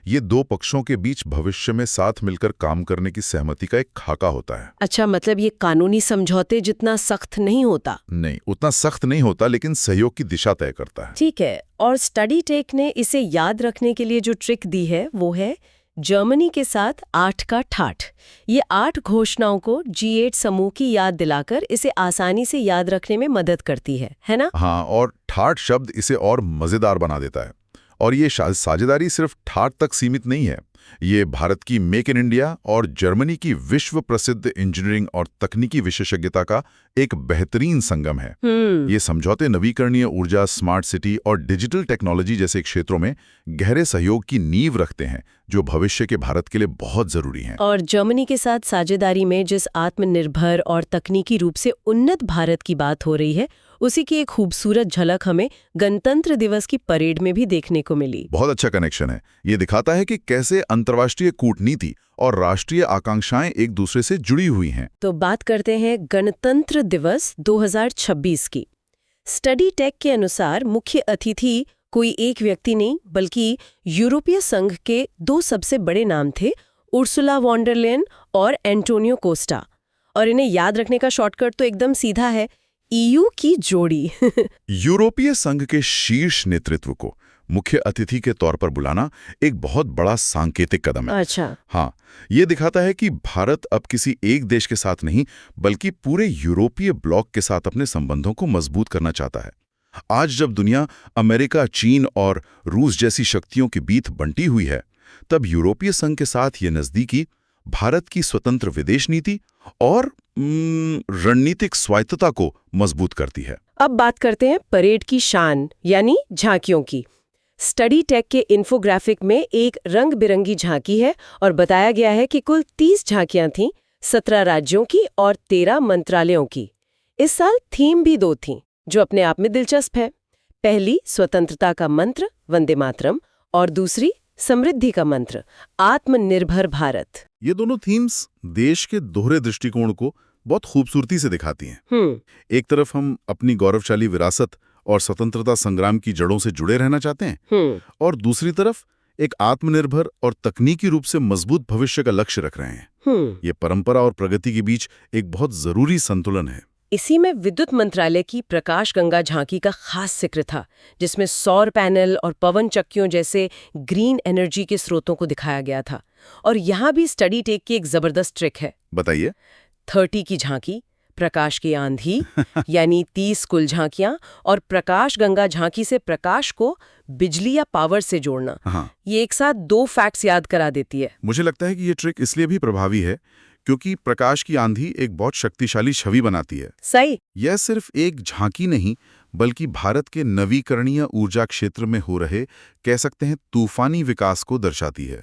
ये दो पक्षों के बीच भविष्य में साथ मिलकर काम करने की सहमति का एक खाका होता है। अच्छा, मतलब ये कानूनी समझौते जितना सख्त नहीं होता? नहीं, उतना सख्त नहीं होता, लेकिन सहयोग की दिशा तय करता है। ठीक है। और स्टडी टेक ने इसे याद रखने के लिए जो ट्रिक दी है वो है जर्मनी के साथ 8 का ठाठ। ये 8 घोषणाओं को G8 समूह की याद दिलाकर इसे आसानी से याद रखने में मदद करती है ना? हाँ, और ठाठ शब्द इसे और मजेदार बना देता है। और ये साझेदारी सिर्फ ठाठ तक सीमित नहीं है। ये भारत की मेक इन इंडिया और जर्मनी की विश्व प्रसिद्ध इंजीनियरिंग और तकनीकी विशेषज्ञता का एक बेहतरीन संगम है। ये समझौते नवीकरणीय ऊर्जा, स्मार्ट सिटी और डिजिटल टेक्नोलॉजी जैसे क्षेत्रों में गहरे सहयोग की नींव रखते हैं, जो भविष्य के भारत के लिए बहुत जरूरी हैं। और जर्मनी के साथ साझेदारी में जिस आत्मनिर्भर और तकनीकी रूप से उन्नत भारत की बात हो रही है, उसी की एक खूबसूरत झलक हमें गणतंत्र दिवस की परेड में भी देखने को मिली। बहुत अच्छा कनेक्शन है। ये दिखाता है कि कैसे अंतर्राष्ट्रीय कूटनीति और राष्ट्रीय आकांक्षाएं एक दूसरे से जुड़ी हुई हैं। तो बात करते हैं गणतंत्र दिवस 2026 की। स्टडी टेक के अनुसार मुख्य अतिथि कोई एक व्यक्ति नहीं, बल्कि यूरोपीय संघ के 2 सबसे बड़े नाम थे, उर्सुला वॉन डर लेयन और एंटोनियो कोस्टा। और इन्हें याद रखने का शॉर्टकट तो एकदम सीधा है, EU की जोड़ी। यूरोपीय संघ के शीर्ष नेतृत्व को मुख्य अतिथि के तौर पर बुलाना एक बहुत बड़ा सांकेतिक कदम है। अच्छा। हाँ, ये दिखाता है कि भारत अब किसी एक देश के साथ नहीं, बल्कि पूरे यूरोपीय ब्लॉक के साथ अपने संबंधों को मजबूत करना चाहता है। आज जब दुनिया अमेरिका, चीन और रूस जैसी शक्तियों के बीच बंटी हुई है, तब यूरोपीय संघ के साथ ये नजदीकी भारत की स्वतंत्र विदेश नीति और रणनीतिक स्वायत्तता को मजबूत करती है। अब बात करते हैं परेड की शान यानी झांकियों की। स्टडी टेक के इन्फोग्राफिक में एक रंग बिरंगी झांकी है और बताया गया है कि कुल 30 झांकियां थीं, 17 राज्यों की और 13 मंत्रालयों की। इस साल थीम भी 2 थीं, जो अपने आप में दिलचस्प है। पहली स्वतंत्रता का मंत्र वंदे मातरम और दूसरी समृद्धि का मंत्र आत्मनिर्भर भारत। ये दोनों थीम्स देश के दोहरे दृष्टिकोण को बहुत खूबसूरती से दिखाती हैं। एक तरफ हम अपनी गौरवशाली विरासत और स्वतंत्रता संग्राम की जड़ों से जुड़े रहना चाहते हैं, और दूसरी तरफ एक आत्मनिर्भर और तकनीकी रूप से मजबूत भविष्य का लक्ष्य रख रहे हैं। ये परंपरा और प्रगति के बीच एक बहुत जरूरी संतुलन है। इसी में विद्युत मंत्रालय की प्रकाश गंगा झांकी का खास जिक्र था, जिसमें सौर पैनल और पवन चक्कियों जैसे ग्रीन एनर्जी के स्रोतों को दिखाया गया था। और यहाँ भी स्टडी टेक की एक जबरदस्त ट्रिक है। बताइए। 30 की झांकी, प्रकाश की आंधी यानी 30 कुल झांकियां, और प्रकाश गंगा झांकी से प्रकाश को बिजली या पावर से जोड़ना। ये एक साथ 2 फैक्ट्स याद करा देती है। मुझे लगता है कि ये ट्रिक इसलिए भी प्रभावी है क्योंकि प्रकाश की आंधी एक बहुत शक्तिशाली छवि बनाती है। सही। यह सिर्फ एक झांकी नहीं, बल्कि भारत के नवीकरणीय ऊर्जा क्षेत्र में हो रहे, कह सकते हैं, तूफानी विकास को दर्शाती है।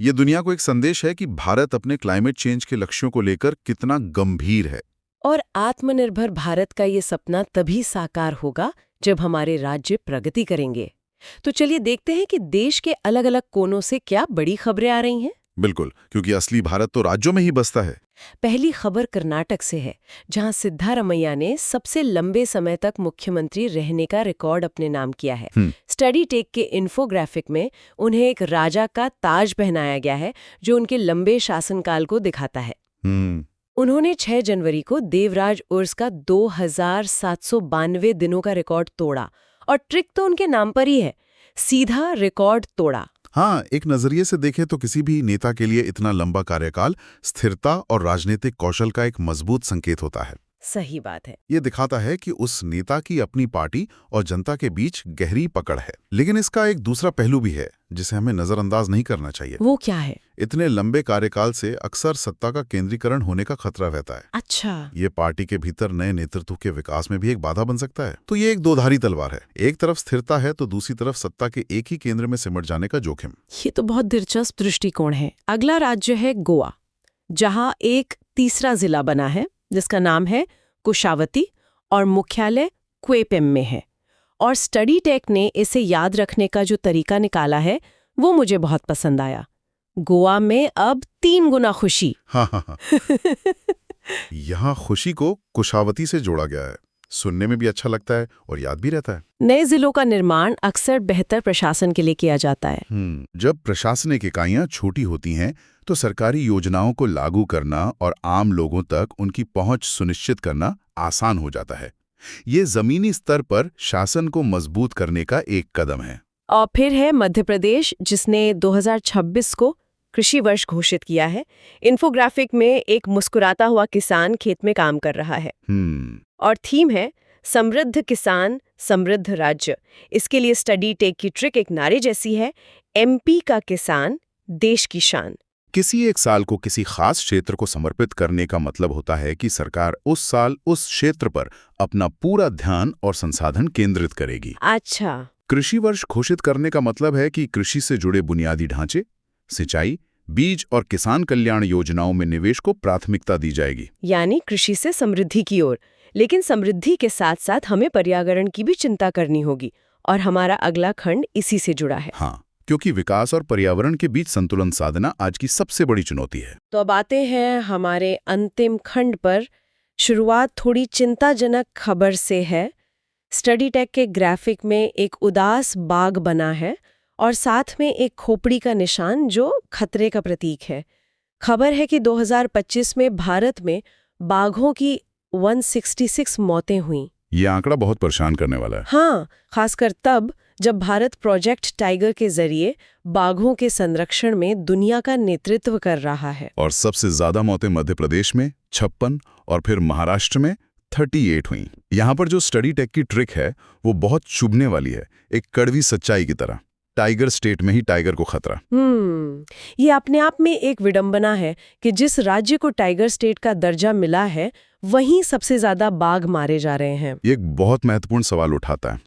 ये दुनिया को एक संदेश है कि भारत अपने क्लाइमेट चेंज के लक्ष्यों को लेकर कितना गंभीर है। और आत्मनिर्भर भारत का ये सपना तभी साकार होगा जब हमारे राज्य प्रगति करेंगे। तो चलिए देखते हैं कि देश के अलग अलग कोनों से क्या बड़ी खबरें आ रही हैं। बिल्कुल, क्योंकि असली भारत तो राज्यों में ही बसता है। पहली खबर कर्नाटक से है, जहां सिद्धारमैया ने सबसे लंबे समय तक मुख्यमंत्री रहने का रिकॉर्ड अपने नाम किया है। स्टडी टेक के इन्फोग्राफिक में उन्हें एक राजा का ताज पहनाया गया है, जो उनके लंबे शासनकाल को दिखाता है। उन्होंने 6 जनवरी को देवराज उर्स का 2792 दिनों का रिकॉर्ड तोड़ा और ट्रिक तो उनके नाम पर ही है, सीधा रिकॉर्ड तोड़ा। हाँ, एक नजरिए से देखें तो किसी भी नेता के लिए इतना लंबा कार्यकाल स्थिरता और राजनीतिक कौशल का एक मजबूत संकेत होता है। सही बात है। ये दिखाता है कि उस नेता की अपनी पार्टी और जनता के बीच गहरी पकड़ है। लेकिन इसका एक दूसरा पहलू भी है जिसे हमें नजरअंदाज नहीं करना चाहिए। वो क्या है? इतने लंबे कार्यकाल से अक्सर सत्ता का केंद्रीकरण होने का खतरा रहता है। अच्छा। ये पार्टी के भीतर नए नेतृत्व के विकास में भी एक बाधा बन सकता है। तो ये एक दोधारी तलवार है। एक तरफ स्थिरता है तो दूसरी तरफ सत्ता के एक ही केंद्र में सिमट जाने का जोखिम। ये तो बहुत दिलचस्प दृष्टिकोण है। अगला राज्य है गोवा, जहां एक तीसरा जिला बना है जिसका नाम है कुशावती और मुख्यालय क्वेपेम में है। और स्टडी टेक ने इसे याद रखने का जो तरीका निकाला है वो मुझे बहुत पसंद आया। गोवा में अब 3 गुना खुशी। हाँ। यहाँ खुशी को कुशावती से जोड़ा गया है। सुनने में भी अच्छा लगता है और याद भी रहता है। नए जिलों का निर्माण अक्सर बेहतर प्रशासन के लिए किया जाता है। जब प्रशासनिक इकाइयां छोटी होती हैं तो सरकारी योजनाओं को लागू करना और आम लोगों तक उनकी पहुंच सुनिश्चित करना आसान हो जाता है। ये जमीनी स्तर पर शासन को मजबूत करने का एक कदम है। और फिर है मध्य प्रदेश, जिसने 2026 को कृषि वर्ष घोषित किया है। इन्फोग्राफिक में एक मुस्कुराता हुआ किसान खेत में काम कर रहा है और थीम है समृद्ध किसान समृद्ध राज्य। इसके लिए स्टडी टेक की ट्रिक एक नारे जैसी है, एमपी का किसान देश की शान। किसी एक साल को किसी खास क्षेत्र को समर्पित करने का मतलब होता है कि सरकार उस साल उस क्षेत्र पर अपना पूरा ध्यान और संसाधन केंद्रित करेगी। अच्छा। कृषि वर्ष घोषित करने का मतलब है कि कृषि से जुड़े बुनियादी ढांचे, सिंचाई, बीज और किसान कल्याण योजनाओं में निवेश को प्राथमिकता दी जाएगी। यानी कृषि से समृद्धि की ओर। लेकिन समृद्धि के साथ साथ हमें पर्यावरण की भी चिंता करनी होगी और हमारा अगला खंड इसी से जुड़ा है। हाँ, क्योंकि विकास और पर्यावरण के बीच संतुलन साधना आज की सबसे बड़ी चुनौती है। तो अब आते हैं हमारे अंतिम खंड पर। शुरुआत थोड़ी चिंताजनक खबर से है। स्टडी टेक के ग्राफिक में एक उदास बाघ बना है और साथ में एक खोपड़ी का निशान जो खतरे का प्रतीक है। खबर है कि 2025 में भारत में बाघों की 166 मौतें हुईं। ये आंकड़ा बहुत परेशान करने वाला है। हाँ, खासकर तब जब भारत प्रोजेक्ट टाइगर के जरिए बाघों के संरक्षण में दुनिया का नेतृत्व कर रहा है। और सबसे ज्यादा मौतें मध्य प्रदेश में 56 और फिर महाराष्ट्र में 38 हुई। यहाँ पर जो स्टडी टेक की ट्रिक है वो बहुत चुभने वाली है, एक कड़वी सच्चाई की तरह। टाइगर स्टेट में ही टाइगर को खतरा। ये अपने आप में एक विडंबना है कि जिस राज्य को टाइगर स्टेट का दर्जा मिला है वहीं सबसे ज्यादा बाघ मारे जा रहे हैं। ये एक बहुत महत्वपूर्ण सवाल उठाता है।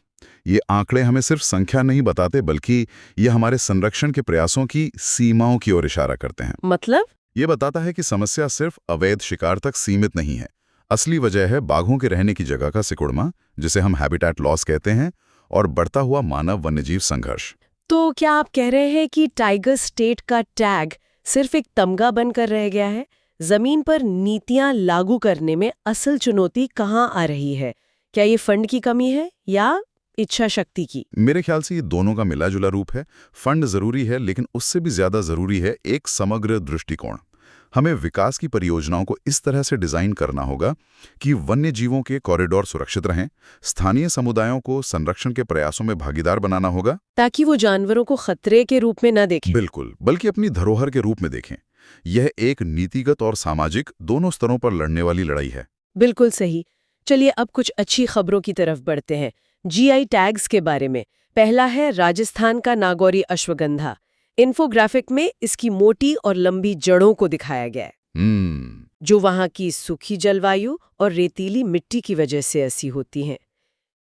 ये आंकड़े हमें सिर्फ संख्या नहीं बताते बल्कि ये हमारे संरक्षण के प्रयासों की सीमाओं की ओर इशारा करते हैं। मतलब? ये बताता है कि समस्या सिर्फ अवैध शिकार तक सीमित नहीं है। असली वजह है बाघों के रहने की जगह का सिकुड़ना, जिसे हम हैबिटेट लॉस कहते हैं, और बढ़ता हुआ मानव वन्यजीव संघर्ष। तो क्या आप कह रहे हैं कि टाइगर स्टेट का टैग सिर्फ एक तमगा बनकर रह गया है? जमीन पर नीतियां लागू करने में असल चुनौती कहाँ आ रही है? क्या ये फंड की कमी है या इच्छा शक्ति की? मेरे ख्याल से ये दोनों का मिला जुला रूप है। फंड जरूरी है, लेकिन उससे भी ज्यादा जरूरी है एक समग्र दृष्टिकोण। हमें विकास की परियोजनाओं को इस तरह से डिजाइन करना होगा कि वन्य जीवों के कॉरिडोर सुरक्षित रहें, स्थानीय समुदायों को संरक्षण के प्रयासों में भागीदार बनाना होगा, ताकि वो जानवरों को खतरे के रूप में न देखें। बिल्कुल, बल्कि अपनी धरोहर के रूप में देखें। यह एक नीतिगत और सामाजिक दोनों स्तरों पर लड़ने वाली लड़ाई है। बिल्कुल सही। चलिए अब कुछ अच्छी खबरों की तरफ बढ़ते हैं। जीआई टैग्स के बारे में। पहला है राजस्थान का नागौरी अश्वगंधा। इन्फोग्राफिक में इसकी मोटी और लंबी जड़ों को दिखाया गया है, जो वहां की सूखी जलवायु और रेतीली मिट्टी की वजह से ऐसी होती हैं।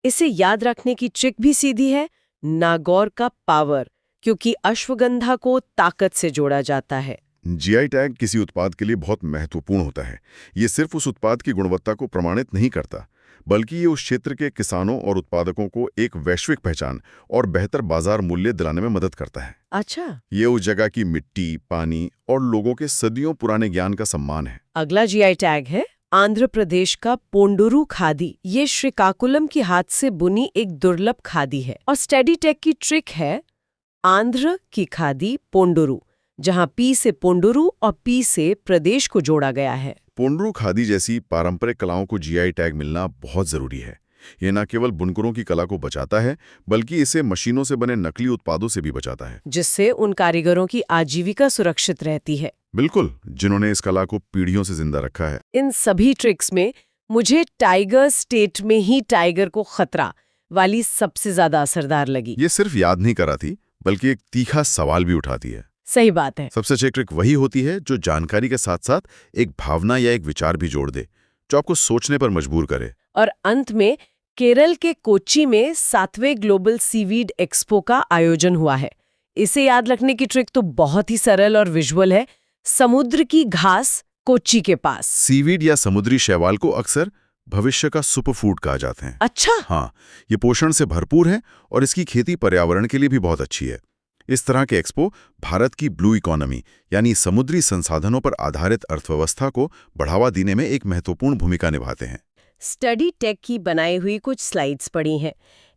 इसे याद रखने की ट्रिक भी सीधी है, नागौर का पावर, क्योंकि अश्वगंधा को ताकत से जोड़ा जाता है। जीआई टैग किसी उत्पाद के लिए बहुत महत्वपूर्ण होता है। ये सिर्फ उस उत्पाद की गुणवत्ता को प्रमाणित नहीं करता, बल्कि ये उस क्षेत्र के किसानों और उत्पादकों को एक वैश्विक पहचान और बेहतर बाजार मूल्य दिलाने में मदद करता है। अच्छा। ये उस जगह की मिट्टी, पानी और लोगों के सदियों पुराने ज्ञान का सम्मान है। अगला जीआई टैग है आंध्र प्रदेश का पोंडुरु खादी। ये श्रीकाकुलम की हाथ से बुनी एक दुर्लभ खादी है और स्टडी टेक की ट्रिक है आंध्र की खादी पोंडुरु, जहां पी से पोंडुरु और पी से प्रदेश को जोड़ा गया है। पोंडुरु खादी जैसी पारंपरिक कलाओं को जीआई टैग मिलना बहुत जरूरी है। ये न केवल बुनकरों की कला को बचाता है, बल्कि इसे मशीनों से बने नकली उत्पादों से भी बचाता है, जिससे उन कारीगरों की आजीविका सुरक्षित रहती है। बिल्कुल, जिन्होंने इस कला को पीढ़ियों से जिंदा रखा है। इन सभी ट्रिक्स में मुझे टाइगर स्टेट में ही टाइगर को खतरा वाली सबसे ज्यादा असरदार लगी। ये सिर्फ याद नहीं कराती, बल्कि एक तीखा सवाल भी उठाती है। सही बात है। सबसे अच्छी ट्रिक वही होती है जो जानकारी के साथ साथ एक भावना या एक विचार भी जोड़ दे, जो आपको सोचने पर मजबूर करे। और अंत में केरल के कोच्चि में 7वें ग्लोबल सीवीड एक्सपो का आयोजन हुआ है। इसे याद रखने की ट्रिक तो बहुत ही सरल और विजुअल है। समुद्र की घास कोच्चि के पास। सीवीड या समुद्री शैवाल को अक्सर भविष्य का सुपरफूड कहा जाते हैं। अच्छा। हाँ, ये पोषण से भरपूर है और इसकी खेती पर्यावरण के लिए भी बहुत अच्छी है। इस तरह के एक्सपो भारत की ब्लू इकोनॉमी यानी समुद्री संसाधनों पर आधारित अर्थव्यवस्था को बढ़ावा देने में एक महत्वपूर्ण भूमिका निभाते हैं। स्टडी टेक की बनाई हुई कुछ स्लाइड्स पड़ी हैं।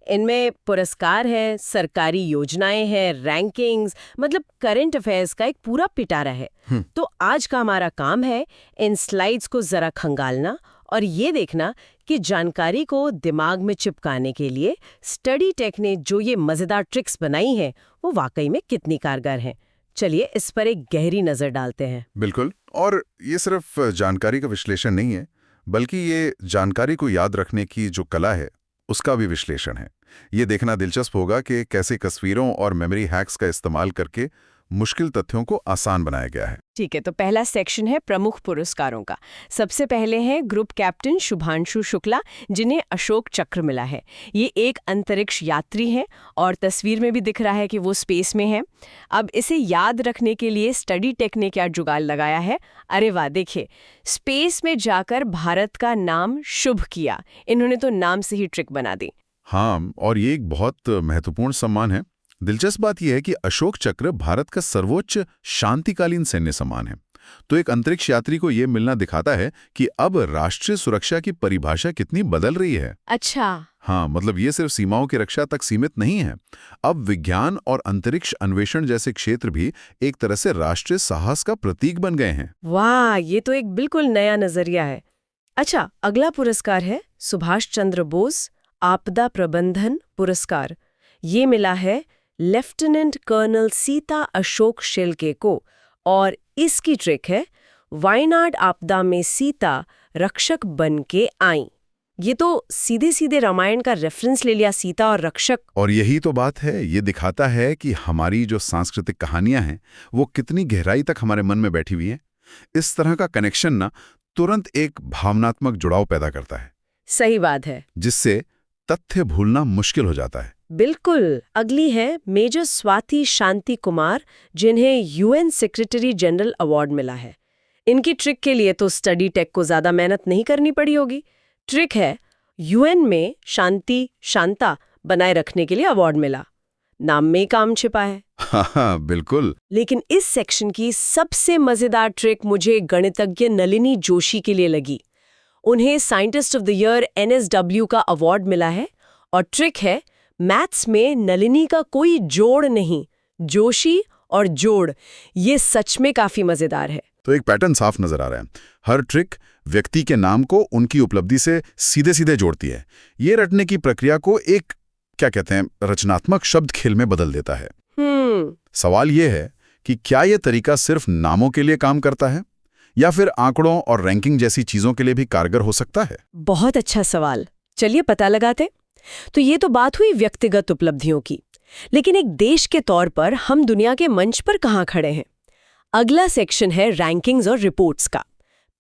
इनमें पुरस्कार हैं, सरकारी योजनाएं हैं, रैंकिंग्स, मतलब करंट अफेयर्स का एक पूरा पिटारा है। तो आज का हमारा काम है इन स्लाइड्स को जरा खंगालना और ये देखना कि जानकारी को दिमाग में चिपकाने के लिए स्टडी टेक ने जो ये मजेदार ट्रिक्स बनाई हैं वो वाकई में कितनी कारगर हैं। चलिए इस पर एक गहरी नजर डालते हैं। बिल्कुल, और ये सिर्फ जानकारी का विश्लेषण नहीं है, बल्कि ये जानकारी को याद रखने की जो कला है उसका भी विश्लेषण है। ये देखना दिलचस्प होगा कि कैसे तस्वीरों और मेमोरी हैक्स का इस्तेमाल करके मुश्किल तथ्यों को आसान बनाया गया है। ठीक है, तो पहला सेक्शन है प्रमुख पुरस्कारों का। सबसे पहले है ग्रुप कैप्टन शुभांशु शुक्ला, जिन्हें अशोक चक्र मिला है। ये एक अंतरिक्ष यात्री हैं और तस्वीर में भी दिख रहा है कि वो स्पेस में है। अब इसे याद रखने के लिए स्टडी टेक ने क्या जुगाड़ लगाया है। अरे वाह, देखिए, स्पेस में जाकर भारत का नाम शुभ किया। इन्होंने तो नाम से ही ट्रिक बना दी। हाँ, और ये एक बहुत महत्वपूर्ण सम्मान है। दिलचस्प बात यह है कि अशोक चक्र भारत का सर्वोच्च शांतिकालीन सैन्य सम्मान है। तो एक अंतरिक्ष यात्री को यह मिलना दिखाता है कि अब राष्ट्रीय सुरक्षा की परिभाषा कितनी बदल रही है। अच्छा। हाँ, मतलब ये सिर्फ सीमाओं की रक्षा तक सीमित नहीं है। अब विज्ञान और अंतरिक्ष अन्वेषण जैसे क्षेत्र भी एक तरह से राष्ट्रीय साहस का प्रतीक बन गए हैं। वाह, ये तो एक बिल्कुल नया नजरिया है। अच्छा, अगला पुरस्कार है सुभाष चंद्र बोस आपदा प्रबंधन पुरस्कार। ये मिला है लेफ्टिनेंट कर्नल सीता अशोक शेल्के को और इसकी ट्रिक है वायनाड आपदा में सीता रक्षक बन के आई। ये तो सीधे सीधे रामायण का रेफरेंस ले लिया, सीता और रक्षक। और यही तो बात है, ये दिखाता है कि हमारी जो सांस्कृतिक कहानियां हैं वो कितनी गहराई तक हमारे मन में बैठी हुई हैं। इस तरह का कनेक्शन ना तुरंत एक भावनात्मक जुड़ाव पैदा करता है। सही बात है, जिससे तथ्य भूलना मुश्किल हो जाता है। बिल्कुल। अगली है मेजर स्वाति शांति कुमार, जिन्हें यूएन सेक्रेटरी जनरल अवार्ड मिला है। इनकी ट्रिक के लिए तो स्टडी टेक को ज्यादा मेहनत नहीं करनी पड़ी होगी। ट्रिक है यूएन में शांति शांता बनाए रखने के लिए अवार्ड मिला। नाम में ही काम छिपा है। हाँ, बिल्कुल। लेकिन इस सेक्शन की सबसे मजेदार ट्रिक मुझे गणितज्ञ नलिनी जोशी के लिए लगी। उन्हें scientist of the year NSW का अवार्ड मिला है और ट्रिक है मैथ्स में नलिनी का कोई जोड़ नहीं, जोशी और जोड़। ये सच में काफी मजेदार है। तो एक पैटर्न साफ नजर आ रहा है। हर ट्रिक व्यक्ति के नाम को उनकी उपलब्धि से सीधे सीधे जोड़ती है। ये रटने की प्रक्रिया को एक क्या कहते हैं रचनात्मक शब्द खेल में बदल देता है। सवाल ये है कि क्या ये तरीका सिर्फ नामों के लिए काम करता है या फिर आंकड़ों और रैंकिंग जैसी चीजों के लिए भी कारगर हो सकता है? बहुत अच्छा सवाल, चलिए पता लगाते। तो ये तो बात हुई व्यक्तिगत उपलब्धियों की, लेकिन एक देश के तौर पर हम दुनिया के मंच पर कहाँ खड़े हैं। अगला सेक्शन है रैंकिंग्स और रिपोर्ट्स का।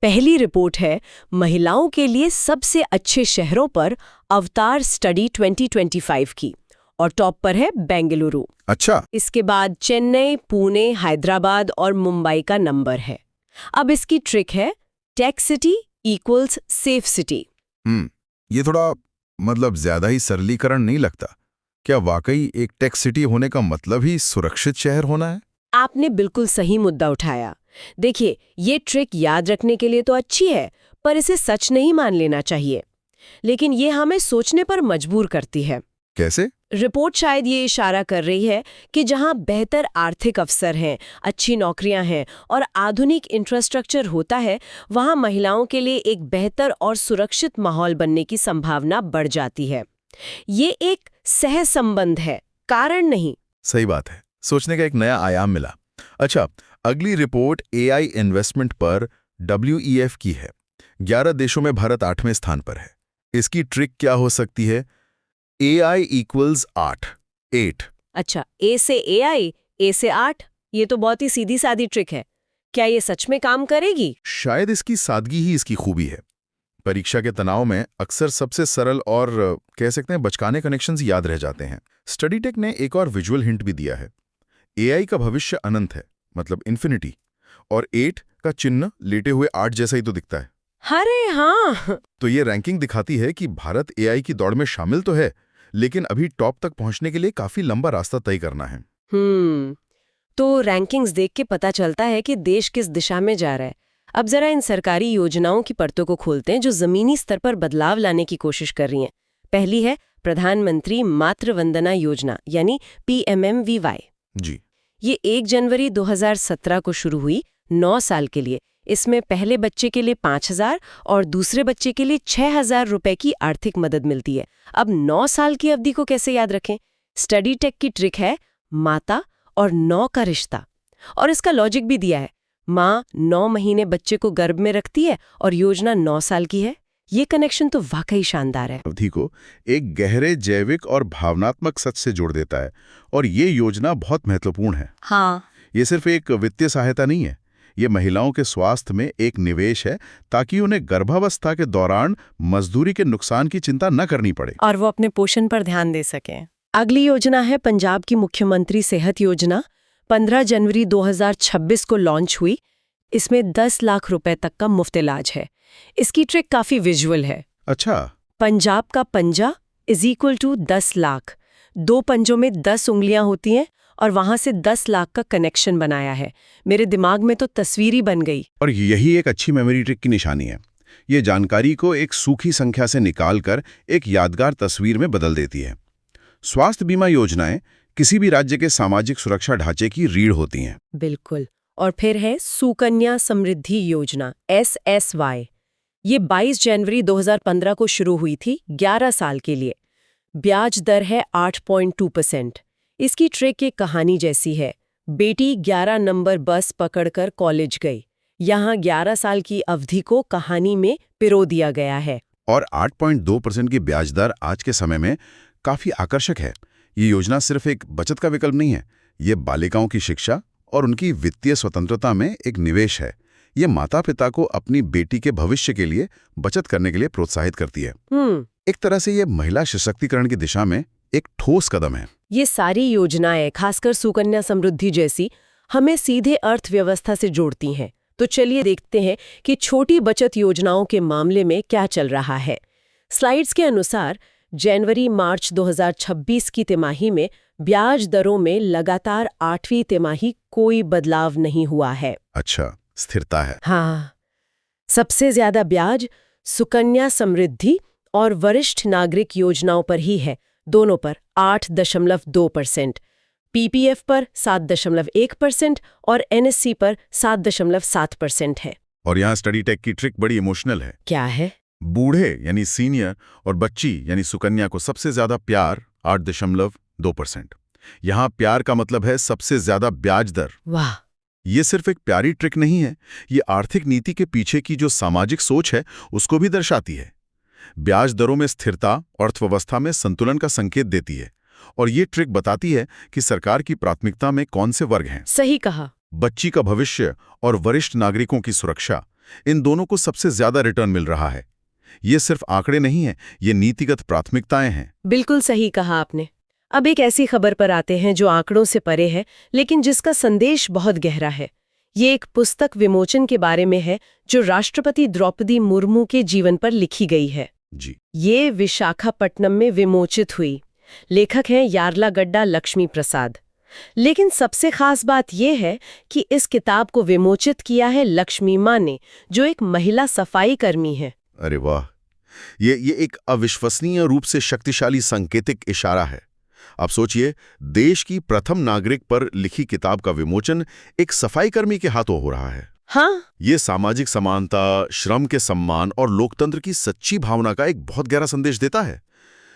पहली रिपोर्ट है महिलाओं के लिए सबसे अच्छे शहरों पर अवतार स्टडी 2025 की और टॉप पर है बेंगलुरु। अच्छा। इसके बाद चेन्नई, पुणे, हैदराबाद और मुंबई का नंबर है। अब इसकी ट्रिक है tech city equals safe city. ये थोड़ा मतलब ज्यादा ही सरलीकरण नहीं लगता? क्या वाकई एक टेक सिटी होने का मतलब ही सुरक्षित शहर होना है? आपने बिल्कुल सही मुद्दा उठाया। देखिए, ये ट्रिक याद रखने के लिए तो अच्छी है, पर इसे सच नहीं मान लेना चाहिए। लेकिन ये हमें सोचने पर मजबूर करती है। कैसे? रिपोर्ट शायद ये इशारा कर रही है कि जहां बेहतर आर्थिक अवसर हैं, अच्छी नौकरियां हैं और आधुनिक इंफ्रास्ट्रक्चर होता है, वहां महिलाओं के लिए एक बेहतर और सुरक्षित माहौल बनने की संभावना बढ़ जाती है। ये एक सहसंबंध है, कारण नहीं। सही बात है, सोचने का एक नया आयाम मिला। अच्छा, अगली रिपोर्ट AI इन्वेस्टमेंट पर WEF की है। 11 देशों में भारत 8वें स्थान पर है। इसकी ट्रिक क्या हो सकती है? AI = 8। अच्छा, A से AI, A से 8, ये तो बहुत ही सीधी सादी ट्रिक है। क्या ये सच में काम करेगी? शायद इसकी सादगी ही इसकी खूबी है। परीक्षा के तनाव में अक्सर सबसे सरल और कह सकते हैं बचकाने कनेक्शंस याद रह जाते हैं। स्टडी टेक ने एक और विजुअल हिंट भी दिया है। AI का भविष्य अनंत है, मतलब इन्फिनिटी, और 8 का चिन्ह लेटे हुए 8 जैसा ही तो दिखता है। अरे हाँ। तो ये रैंकिंग दिखाती है कि भारत AI की दौड़ में शामिल तो है, लेकिन अभी टॉप तक पहुंचने के लिए काफी लंबा रास्ता तय करना है। तो रैंकिंग्स देख के पता चलता है कि देश किस दिशा में जा रहा है। अब जरा इन सरकारी योजनाओं की परतों को खोलते हैं जो जमीनी स्तर पर बदलाव लाने की कोशिश कर रही हैं। पहली है प्रधानमंत्री मातृ वंदना योजना, यानी PMMVY। जी। ये 1 जनवरी 2017 को शुरू हुई, 9 साल के लिए। इसमें पहले बच्चे के लिए 5,000 और दूसरे बच्चे के लिए 6,000 रुपए की आर्थिक मदद मिलती है। अब 9 साल की अवधि को कैसे याद रखें? स्टडी टेक की ट्रिक है माता और 9 का रिश्ता, और इसका लॉजिक भी दिया है। माँ 9 महीने बच्चे को गर्भ में रखती है और योजना 9 साल की है। ये कनेक्शन तो वाकई शानदार है। अवधि को एक गहरे जैविक और भावनात्मक सच से जोड़ देता है, और ये योजना बहुत महत्वपूर्ण है। हाँ, ये सिर्फ एक वित्तीय सहायता नहीं है, ये महिलाओं के स्वास्थ्य में एक निवेश है, ताकि उन्हें गर्भावस्था के दौरान मजदूरी के नुकसान की चिंता न करनी पड़े और वो अपने पोषण पर ध्यान दे सकें। अगली योजना है पंजाब की मुख्यमंत्री सेहत योजना। 15 जनवरी 2026 को लॉन्च हुई। इसमें 10 लाख रुपए तक का मुफ्त इलाज है। इसकी ट्रिक काफी विजुअल है। अच्छा। पंजाब का पंजा = 10 लाख। 2 पंजों में 10 उंगलियां होती हैं और वहां से 10 लाख का कनेक्शन बनाया है। मेरे दिमाग में तो तस्वीर बन गई। और यही एक अच्छी मेमोरी ट्रिक की निशानी है। ये जानकारी को एक सूखी संख्या से निकालकर एक यादगार तस्वीर में बदल देती है। स्वास्थ्य बीमा योजनाएं किसी भी राज्य के सामाजिक सुरक्षा ढांचे की रीढ़ होती हैं। बिल्कुल। और फिर है सुकन्या समृद्धि योजना, SSY। ये 22 जनवरी 2015 को शुरू हुई थी, 11 साल के लिए। ब्याज दर है 8.2%। इसकी ट्रिक एक कहानी जैसी है। बेटी 11 नंबर बस पकड़कर कॉलेज गई। यहाँ 11 साल की अवधि को कहानी में पिरो दिया गया है। और 8.2% की ब्याज दर आज के समय में काफी आकर्षक है। ये योजना सिर्फ एक बचत का विकल्प नहीं है, ये बालिकाओं की शिक्षा और उनकी वित्तीय स्वतंत्रता में एक निवेश है। ये माता पिता को अपनी बेटी के भविष्य के लिए बचत करने के लिए प्रोत्साहित करती है। एक तरह से ये महिला सशक्तिकरण की दिशा में एक ठोस कदम है। ये सारी योजनाएं, खासकर सुकन्या समृद्धि जैसी, हमें सीधे अर्थव्यवस्था से जोड़ती हैं। तो चलिए देखते हैं कि छोटी बचत योजनाओं के मामले में क्या चल रहा है। स्लाइड्स के अनुसार जनवरी-मार्च 2026 की तिमाही में ब्याज दरों में लगातार 8वीं तिमाही कोई बदलाव नहीं हुआ है। अच्छा, स्थिरता है। हाँ, सबसे ज्यादा ब्याज सुकन्या समृद्धि और वरिष्ठ नागरिक योजनाओं पर ही है, दोनों पर 8.2%, PPF पर 7.1% और NSC पर 7.7% है। और यहाँ स्टडी टेक की ट्रिक बड़ी इमोशनल है। क्या है? बूढ़े यानी सीनियर और बच्ची यानी सुकन्या को सबसे ज्यादा प्यार 8.2%। यहाँ प्यार का मतलब है सबसे ज्यादा ब्याज दर। वाह! ये सिर्फ एक प्यारी ट्रिक नहीं है, ये आर्थिक नीति के पीछे की जो सामाजिक सोच है उसको भी दर्शाती है। ब्याज दरों में स्थिरता अर्थव्यवस्था में संतुलन का संकेत देती है, और ये ट्रिक बताती है कि सरकार की प्राथमिकता में कौन से वर्ग हैं। सही कहा। बच्ची का भविष्य और वरिष्ठ नागरिकों की सुरक्षा, इन दोनों को सबसे ज्यादा रिटर्न मिल रहा है। ये सिर्फ आंकड़े नहीं हैं, ये नीतिगत प्राथमिकताएं हैं। बिल्कुल सही कहा आपने। अब एक ऐसी खबर पर आते हैं जो आंकड़ों से परे है, लेकिन जिसका संदेश बहुत गहरा है। ये एक पुस्तक विमोचन के बारे में है जो राष्ट्रपति द्रौपदी मुर्मू के जीवन पर लिखी गई है। जी। ये विशाखापट्टनम में विमोचित हुई। लेखक हैं यार्लागड्डा लक्ष्मी प्रसाद। लेकिन सबसे खास बात यह है कि इस किताब को विमोचित किया है लक्ष्मी माँ ने, जो एक महिला सफाई कर्मी है। अरे वाह, ये एक अविश्वसनीय रूप से शक्तिशाली सांकेतिक इशारा है। अब सोचिए, देश की प्रथम नागरिक पर लिखी किताब का विमोचन एक सफाईकर्मी के हाथों हो रहा है। हाँ, ये सामाजिक समानता, श्रम के सम्मान और लोकतंत्र की सच्ची भावना का एक बहुत गहरा संदेश देता है।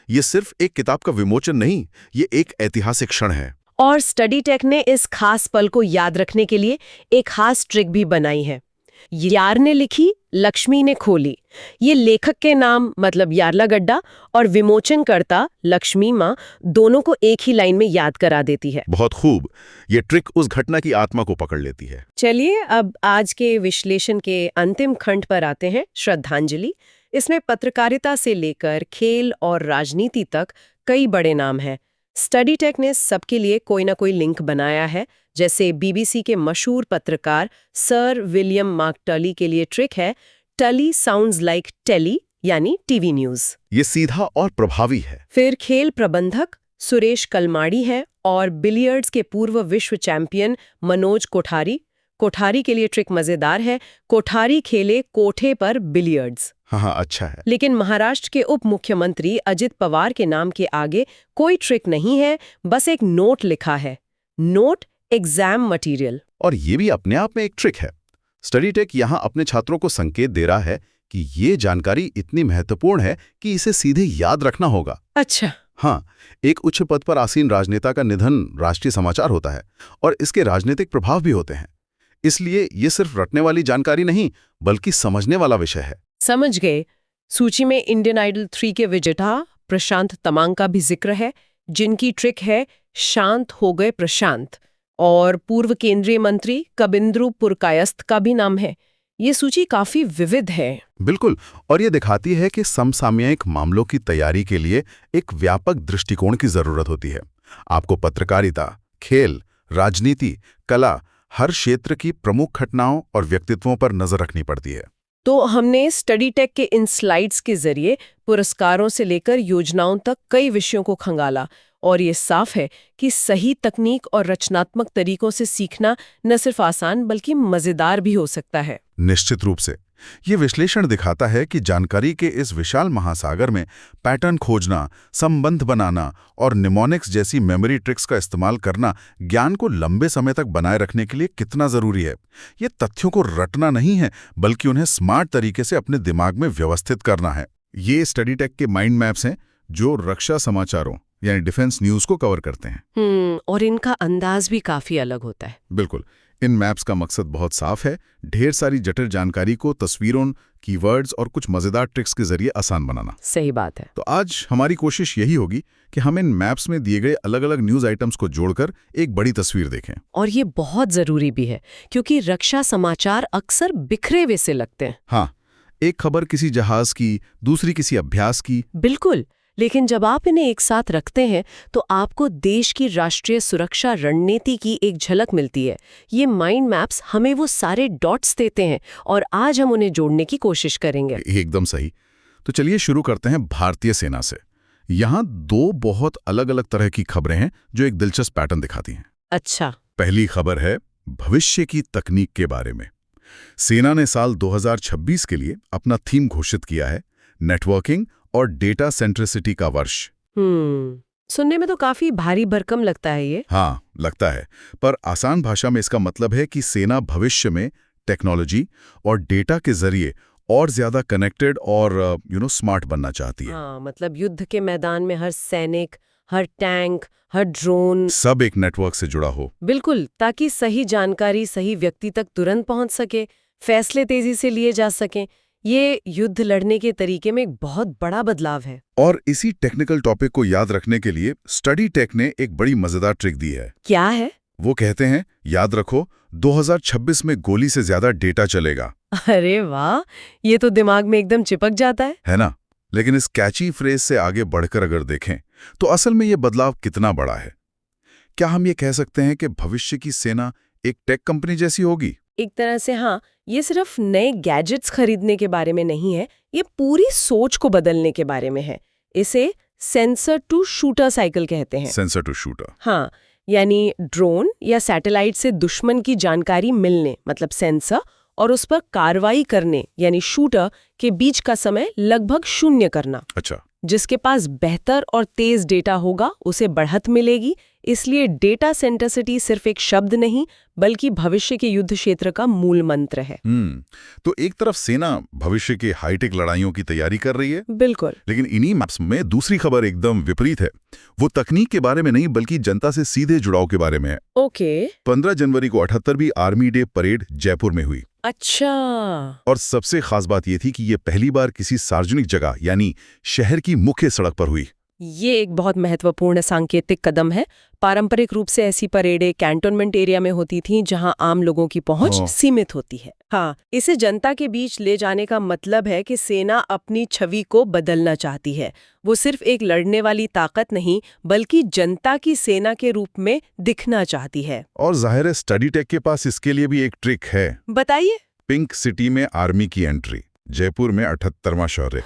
ये सिर्फ एक किताब का विमोचन नहीं, ये एक ऐतिहासिक क्षण है। और स्टडी टेक ने इस खास पल को याद रखने के लिए एक खास ट्रिक भी बनाई है। यार ने लिखी, लक्ष्मी ने खोली। ये लेखक के नाम मतलब यार्लागड्डा और विमोचनकर्ता लक्ष्मी माँ दोनों को एक ही लाइन में याद करा देती है। बहुत खूब। ये ट्रिक उस घटना की आत्मा को पकड़ लेती है। चलिए अब आज के विश्लेषण के अंतिम खंड पर आते हैं, श्रद्धांजलि। इसमें पत्रकारिता से लेकर खेल और राजनीति तक कई बड़े नाम हैं। स्टडी टेक ने सबके लिए कोई ना कोई लिंक बनाया है। जैसे बीबीसी के मशहूर पत्रकार सर विलियम मार्क टली के लिए ट्रिक है, टली साउंड्स लाइक टेली, यानी टीवी न्यूज। ये सीधा और प्रभावी है। फिर खेल प्रबंधक सुरेश कलमाड़ी है और बिलियर्ड्स के पूर्व विश्व चैंपियन मनोज कोठारी के लिए ट्रिक मजेदार है, कोठारी खेले कोठे पर बिलियर्ड्स। हाँ, अच्छा है। लेकिन महाराष्ट्र के उप मुख्यमंत्री अजित पवार के नाम के आगे कोई ट्रिक नहीं है, बस एक नोट लिखा है, नोट एग्जाम मटेरियल। और ये भी अपने आप में एक ट्रिक है। स्टडी टेक यहाँ अपने छात्रों को संकेत दे रहा है कि ये जानकारी इतनी महत्वपूर्ण है कि इसे सीधे याद रखना होगा। अच्छा। हाँ, एक उच्च पद पर आसीन राजनेता का निधन राष्ट्रीय समाचार होता है और इसके राजनीतिक प्रभाव भी होते हैं। इसलिए ये सिर्फ रटने वाली जानकारी नहीं, बल्कि समझने वाला विषय है। समझ गए। सूची में इंडियन आइडल 3 के विजेता प्रशांत तमांग का भी जिक्र है, जिनकी ट्रिक है शांत हो गए प्रशांत, और पूर्व केंद्रीय मंत्री कबिंद्रू पुरकायस्थ का भी नाम है। ये सूची काफी विविध है। बिल्कुल, और ये दिखाती है कि समसामयिक मामलों की तैयारी के लिए एक व्यापक दृष्टिकोण की जरूरत होती है। आपको पत्रकारिता, खेल, राजनीति, कला, हर क्षेत्र की प्रमुख घटनाओं और व्यक्तित्वों पर नजर रखनी पड़ती है। तो हमने स्टडी टेक के इन स्लाइड्स के जरिए पुरस्कारों से लेकर योजनाओं तक कई विषयों को खंगाला, और ये साफ है कि सही तकनीक और रचनात्मक तरीकों से सीखना न सिर्फ आसान बल्कि मजेदार भी हो सकता है। निश्चित रूप से ये विश्लेषण दिखाता है कि जानकारी के इस विशाल महासागर में पैटर्न खोजना, संबंध बनाना और निमोनिक्स जैसी मेमोरी ट्रिक्स का इस्तेमाल करना ज्ञान को लंबे समय तक बनाए रखने के लिए कितना जरूरी है। ये तथ्यों को रटना नहीं है, बल्कि उन्हें स्मार्ट तरीके से अपने दिमाग में व्यवस्थित करना है। ये स्टडी टेक के माइंड मैप्स हैं जो रक्षा समाचारों यानी डिफेंस न्यूज को कवर करते हैं। और इनका अंदाज भी काफी अलग होता है। बिल्कुल, इन मैप्स का मकसद बहुत साफ है, ढेर सारी जटिल जानकारी को तस्वीरों, कीवर्ड्स और कुछ मजेदार ट्रिक्स के जरिए आसान बनाना। सही बात है। तो आज हमारी कोशिश यही होगी कि हम इन मैप्स में दिए गए अलग अलग न्यूज आइटम्स को जोड़कर एक बड़ी तस्वीर देखें। और ये बहुत जरूरी भी है, क्योंकि रक्षा समाचार अक्सर बिखरे हुए से लगते हैं। हाँ, एक खबर किसी जहाज की, दूसरी किसी अभ्यास की। बिल्कुल, लेकिन जब आप इन्हें एक साथ रखते हैं तो आपको देश की राष्ट्रीय सुरक्षा रणनीति की एक झलक मिलती है। ये माइंड मैप्स हमें वो सारे डॉट्स देते हैं और आज हम उन्हें जोड़ने की कोशिश करेंगे। एकदम सही। तो चलिए शुरू करते हैं भारतीय सेना से। यहाँ दो बहुत अलग अलग तरह की खबरें हैं जो एक दिलचस्प पैटर्न दिखाती हैं। अच्छा। पहली खबर है भविष्य की तकनीक के बारे में। सेना ने साल 2026 के लिए अपना थीम घोषित किया है, नेटवर्किंग और डेटा सेंट्रिसिटी का वर्ष। सुनने में तो काफी भारी भरकम लगता है ये। हाँ, लगता है, पर आसान भाषा में इसका मतलब है कि सेना भविष्य में टेक्नोलॉजी और डेटा के जरिए और ज्यादा कनेक्टेड और स्मार्ट बनना चाहती है। हाँ, मतलब युद्ध के मैदान में हर सैनिक, हर टैंक, हर ड्रोन सब एक नेटवर्क से जुड़ा हो। बिल्कुल, ताकि सही जानकारी सही व्यक्ति तक तुरंत पहुंच सके, फैसले तेजी से लिए जा सकें। ये युद्ध लड़ने के तरीके में एक बहुत बड़ा बदलाव है। और इसी टेक्निकल टॉपिक को याद रखने के लिए स्टडी टेक ने एक बड़ी मजेदार ट्रिक दी है। क्या है? वो कहते हैं, याद रखो 2026 में गोली से ज्यादा डेटा चलेगा। अरे वाह, ये तो दिमाग में एकदम चिपक जाता है ना? लेकिन इस कैची फ्रेज से आगे बढ़कर अगर देखें तो असल में ये बदलाव कितना बड़ा है। क्या हम ये कह सकते हैं कि भविष्य की सेना एक टेक कंपनी जैसी होगी? एक तरह से हाँ। ये सिर्फ नए गैजेट्स खरीदने के बारे में नहीं है, ये पूरी सोच को बदलने के बारे में है। इसे सेंसर टू शूटर साइकिल कहते हैं। Sensor to shooter. हाँ, यानी ड्रोन या सैटेलाइट से दुश्मन की जानकारी मिलने, मतलब सेंसर, और उस पर कार्रवाई करने यानी शूटर के बीच का समय लगभग 0 करना। अच्छा। जिसके पास बेहतर और तेज डेटा होगा उसे बढ़त मिलेगी। इसलिए डेटा सेंट्रिसिटी सिर्फ एक शब्द नहीं बल्कि भविष्य के युद्ध क्षेत्र का मूल मंत्र है। तो एक तरफ सेना भविष्य के हाईटेक लड़ाइयों की तैयारी कर रही है, बिल्कुल, लेकिन इन्हीं मैप्स में दूसरी खबर एकदम विपरीत है। वो तकनीक के बारे में नहीं बल्कि जनता से सीधे जुड़ाव के बारे में है। ओके। 15 जनवरी को 78वीं आर्मी डे परेड जयपुर में हुई। अच्छा। और सबसे खास बात यह थी कि ये पहली बार किसी सार्वजनिक जगह यानी शहर की मुख्य सड़क पर हुई। ये एक बहुत महत्वपूर्ण सांकेतिक कदम है। पारंपरिक रूप से ऐसी परेडें कैंटोनमेंट एरिया में होती थीं जहां आम लोगों की पहुंच सीमित होती है। हाँ, इसे जनता के बीच ले जाने का मतलब है कि सेना अपनी छवि को बदलना चाहती है। वो सिर्फ एक लड़ने वाली ताकत नहीं बल्कि जनता की सेना के रूप में दिखना चाहती है। और जाहिर है स्टडी टेक के पास इसके लिए भी एक ट्रिक है। बताइए। पिंक सिटी में आर्मी की एंट्री, जयपुर में 78वां शौर्य।